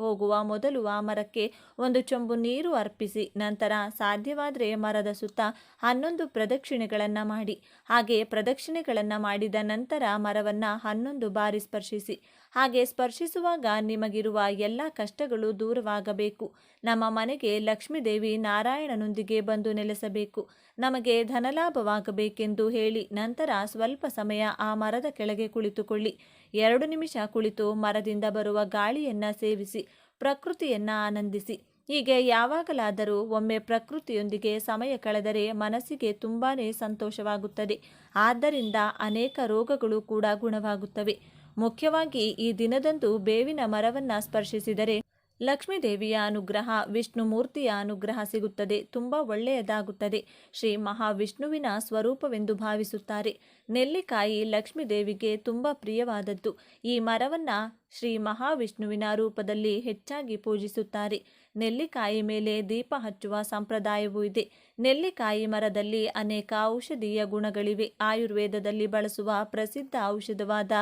ಹೋಗುವ ಮೊದಲು ಆ ಮರಕ್ಕೆ ಒಂದು ಚೊಂಬು ನೀರು ಅರ್ಪಿಸಿ. ನಂತರ ಸಾಧ್ಯವಾದರೆ ಮರದ ಸುತ್ತ 11 ಪ್ರದಕ್ಷಿಣೆಗಳನ್ನು ಮಾಡಿ. ಹಾಗೆ ಪ್ರದಕ್ಷಿಣೆಗಳನ್ನು ಮಾಡಿದ ನಂತರ ಮರವನ್ನು 11 ಬಾರಿ ಸ್ಪರ್ಶಿಸಿ. ಹಾಗೆ ಸ್ಪರ್ಶಿಸುವಾಗ ನಿಮಗಿರುವ ಎಲ್ಲ ಕಷ್ಟಗಳು ದೂರವಾಗಬೇಕು. ನಮ್ಮ ಮನೆಗೆ ಲಕ್ಷ್ಮೀದೇವಿ ನಾರಾಯಣನೊಂದಿಗೆ ಬಂದು ನೆಲೆಸಬೇಕು, ನಮಗೆ ಧನಲಾಭವಾಗಬೇಕೆಂದು ಹೇಳಿ ನಂತರ ಸ್ವಲ್ಪ ಸಮಯ ಆ ಮರದ ಕೆಳಗೆ ಕುಳಿತುಕೊಳ್ಳಿ. 2 ನಿಮಿಷ ಕುಳಿತು ಮರದಿಂದ ಬರುವ ಗಾಳಿಯನ್ನು ಸೇವಿಸಿ, ಪ್ರಕೃತಿಯನ್ನು ಆನಂದಿಸಿ. ಹೀಗೆ ಯಾವಾಗಲಾದರೂ ಒಮ್ಮೆ ಪ್ರಕೃತಿಯೊಂದಿಗೆ ಸಮಯ ಕಳೆದರೆ ಮನಸ್ಸಿಗೆ ತುಂಬಾನೇ ಸಂತೋಷವಾಗುತ್ತದೆ. ಆದ್ದರಿಂದ ಅನೇಕ ರೋಗಗಳು ಕೂಡ ಗುಣವಾಗುತ್ತವೆ. ಮುಖ್ಯವಾಗಿ ಈ ದಿನದಂದು ಬೇವಿನ ಮರವನ್ನು ಸ್ಪರ್ಶಿಸಿದರೆ ಲಕ್ಷ್ಮೀದೇವಿಯ ಅನುಗ್ರಹ, ವಿಷ್ಣು ಮೂರ್ತಿಯ ಅನುಗ್ರಹ ಸಿಗುತ್ತದೆ, ತುಂಬ ಒಳ್ಳೆಯದಾಗುತ್ತದೆ. ಶ್ರೀ ಮಹಾವಿಷ್ಣುವಿನ ಸ್ವರೂಪವೆಂದು ಭಾವಿಸುತ್ತಾರೆ. ನೆಲ್ಲಿಕಾಯಿ ಲಕ್ಷ್ಮೀದೇವಿಗೆ ತುಂಬ ಪ್ರಿಯವಾದದ್ದು. ಈ ಮರವನ್ನು ಶ್ರೀ ಮಹಾವಿಷ್ಣುವಿನ ರೂಪದಲ್ಲಿ ಹೆಚ್ಚಾಗಿ ಪೂಜಿಸುತ್ತಾರೆ. ನೆಲ್ಲಿಕಾಯಿ ಮೇಲೆ ದೀಪ ಹಚ್ಚುವ ಸಂಪ್ರದಾಯವೂ ಇದೆ. ನೆಲ್ಲಿಕಾಯಿ ಮರದಲ್ಲಿ ಅನೇಕ ಔಷಧೀಯ ಗುಣಗಳಿವೆ. ಆಯುರ್ವೇದದಲ್ಲಿ ಬಳಸುವ ಪ್ರಸಿದ್ಧ ಔಷಧವಾದ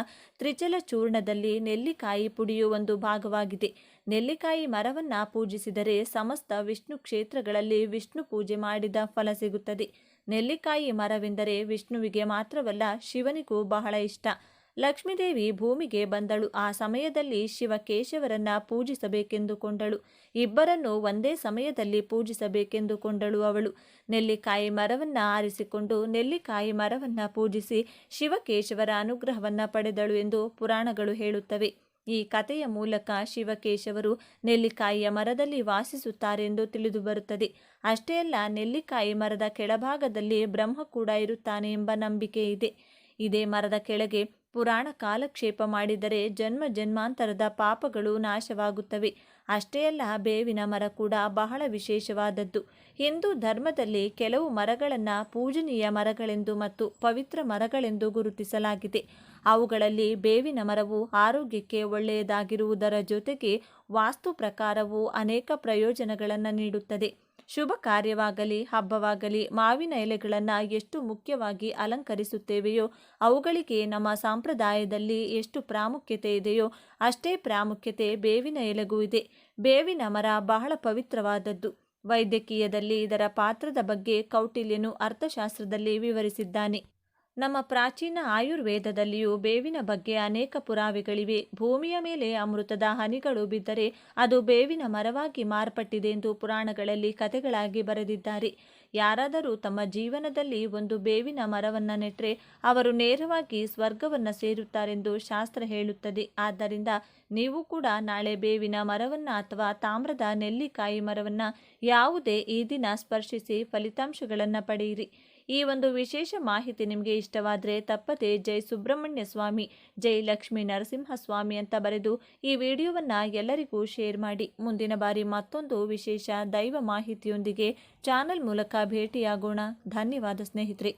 ತ್ರಿಚಲ ಚೂರ್ಣದಲ್ಲಿ ನೆಲ್ಲಿಕಾಯಿ ಪುಡಿಯು ಒಂದು ಭಾಗವಾಗಿದೆ. ನೆಲ್ಲಿಕಾಯಿ ಮರವನ್ನು ಪೂಜಿಸಿದರೆ ಸಮಸ್ತ ವಿಷ್ಣು ಕ್ಷೇತ್ರಗಳಲ್ಲಿ ವಿಷ್ಣು ಪೂಜೆ ಮಾಡಿದ ಫಲ ಸಿಗುತ್ತದೆ. ನೆಲ್ಲಿಕಾಯಿ ಮರವೆಂದರೆ ವಿಷ್ಣುವಿಗೆ ಮಾತ್ರವಲ್ಲ, ಶಿವನಿಗೂ ಬಹಳ ಇಷ್ಟ. ಲಕ್ಷ್ಮೀದೇವಿ ಭೂಮಿಗೆ ಬಂದಳು. ಆ ಸಮಯದಲ್ಲಿ ಶಿವಕೇಶವರನ್ನ ಪೂಜಿಸಬೇಕೆಂದುಕೊಂಡಳು. ಇಬ್ಬರನ್ನು ಒಂದೇ ಸಮಯದಲ್ಲಿ ಪೂಜಿಸಬೇಕೆಂದುಕೊಂಡಳು ಅವಳು. ನೆಲ್ಲಿಕಾಯಿ ಮರವನ್ನು ಆರಿಸಿಕೊಂಡು ನೆಲ್ಲಿಕಾಯಿ ಮರವನ್ನು ಪೂಜಿಸಿ ಶಿವಕೇಶವರ ಅನುಗ್ರಹವನ್ನು ಪಡೆದಳು ಎಂದು ಪುರಾಣಗಳು ಹೇಳುತ್ತವೆ. ಈ ಕಥೆಯ ಮೂಲಕ ಶಿವಕೇಶವರು ನೆಲ್ಲಿಕಾಯಿಯ ಮರದಲ್ಲಿ ವಾಸಿಸುತ್ತಾರೆಂದು ತಿಳಿದು ಬರುತ್ತದೆ. ಅಷ್ಟೇ ಅಲ್ಲ, ನೆಲ್ಲಿಕಾಯಿ ಮರದ ಕೆಳಭಾಗದಲ್ಲಿ ಬ್ರಹ್ಮ ಕೂಡ ಇರುತ್ತಾನೆ ಎಂಬ ನಂಬಿಕೆ ಇದೆ. ಇದೇ ಮರದ ಕೆಳಗೆ ಪುರಾಣ ಕಾಲಕ್ಷೇಪ ಮಾಡಿದರೆ ಜನ್ಮ ಜನ್ಮಾಂತರದ ಪಾಪಗಳು ನಾಶವಾಗುತ್ತವೆ. ಅಷ್ಟೇ ಅಲ್ಲ, ಬೇವಿನ ಮರ ಕೂಡ ಬಹಳ ವಿಶೇಷವಾದದ್ದು. ಹಿಂದೂ ಧರ್ಮದಲ್ಲಿ ಕೆಲವು ಮರಗಳನ್ನು ಪೂಜನೀಯ ಮರಗಳೆಂದು ಮತ್ತು ಪವಿತ್ರ ಮರಗಳೆಂದು ಗುರುತಿಸಲಾಗಿದೆ. ಅವುಗಳಲ್ಲಿ ಬೇವಿನ ಮರವು ಆರೋಗ್ಯಕ್ಕೆ ಒಳ್ಳೆಯದಾಗಿರುವುದರ ಜೊತೆಗೆ ವಾಸ್ತು ಪ್ರಕಾರವು ಅನೇಕ ಪ್ರಯೋಜನಗಳನ್ನು ನೀಡುತ್ತದೆ. ಶುಭ ಕಾರ್ಯವಾಗಲಿ ಹಬ್ಬವಾಗಲಿ ಮಾವಿನ ಎಲೆಗಳನ್ನು ಎಷ್ಟು ಮುಖ್ಯವಾಗಿ ಅಲಂಕರಿಸುತ್ತೇವೆಯೋ ಅವುಗಳಿಗೆ ನಮ್ಮ ಸಂಪ್ರದಾಯದಲ್ಲಿ ಎಷ್ಟು ಪ್ರಾಮುಖ್ಯತೆ ಇದೆಯೋ ಅಷ್ಟೇ ಪ್ರಾಮುಖ್ಯತೆ ಬೇವಿನ ಎಲೆಗೂ ಇದೆ. ಬೇವಿನ ಮರ ಬಹಳ ಪವಿತ್ರವಾದದ್ದು. ವೈದ್ಯಕೀಯದಲ್ಲಿ ಇದರ ಪಾತ್ರದ ಬಗ್ಗೆ ಕೌಟಿಲ್ಯನು ಅರ್ಥಶಾಸ್ತ್ರದಲ್ಲಿ ವಿವರಿಸಿದ್ದಾನೆ. ನಮ್ಮ ಪ್ರಾಚೀನ ಆಯುರ್ವೇದದಲ್ಲಿಯೂ ಬೇವಿನ ಬಗ್ಗೆ ಅನೇಕ ಪುರಾವೆಗಳಿವೆ. ಭೂಮಿಯ ಮೇಲೆ ಅಮೃತದ ಹನಿಗಳು ಬಿದ್ದರೆ ಅದು ಬೇವಿನ ಮರವಾಗಿ ಮಾರ್ಪಟ್ಟಿದೆ ಎಂದು ಪುರಾಣಗಳಲ್ಲಿ ಕಥೆಗಳಾಗಿ ಬರೆದಿದ್ದಾರೆ. ಯಾರಾದರೂ ತಮ್ಮ ಜೀವನದಲ್ಲಿ ಒಂದು ಬೇವಿನ ಮರವನ್ನು ನೆಟ್ಟರೆ ಅವರು ನೇರವಾಗಿ ಸ್ವರ್ಗವನ್ನು ಸೇರುತ್ತಾರೆಂದು ಶಾಸ್ತ್ರ ಹೇಳುತ್ತದೆ. ಆದ್ದರಿಂದ ನೀವು ಕೂಡ ನಾಳೆ ಬೇವಿನ ಮರವನ್ನು ಅಥವಾ ತಾಮ್ರದ ನೆಲ್ಲಿಕಾಯಿ ಮರವನ್ನು ಯಾವುದೇ ಈ ದಿನ ಸ್ಪರ್ಶಿಸಿ ಫಲಿತಾಂಶಗಳನ್ನು ಪಡೆಯಿರಿ. ಈ ಒಂದು ವಿಶೇಷ ಮಾಹಿತಿ ನಿಮಗೆ ಇಷ್ಟವಾದರೆ ತಪ್ಪದೆ ಜೈ ಸುಬ್ರಹ್ಮಣ್ಯ ಸ್ವಾಮಿ, ಜೈ ಲಕ್ಷ್ಮೀ ನರಸಿಂಹಸ್ವಾಮಿ ಅಂತ ಬರೆದು ಈ ವಿಡಿಯೋವನ್ನು ಎಲ್ಲರಿಗೂ ಶೇರ್ ಮಾಡಿ. ಮುಂದಿನ ಬಾರಿ ಮತ್ತೊಂದು ವಿಶೇಷ ದೈವ ಮಾಹಿತಿಯೊಂದಿಗೆ ಚಾನಲ್ ಮೂಲಕ ಭೇಟಿಯಾಗೋಣ. ಧನ್ಯವಾದ ಸ್ನೇಹಿತರೆ.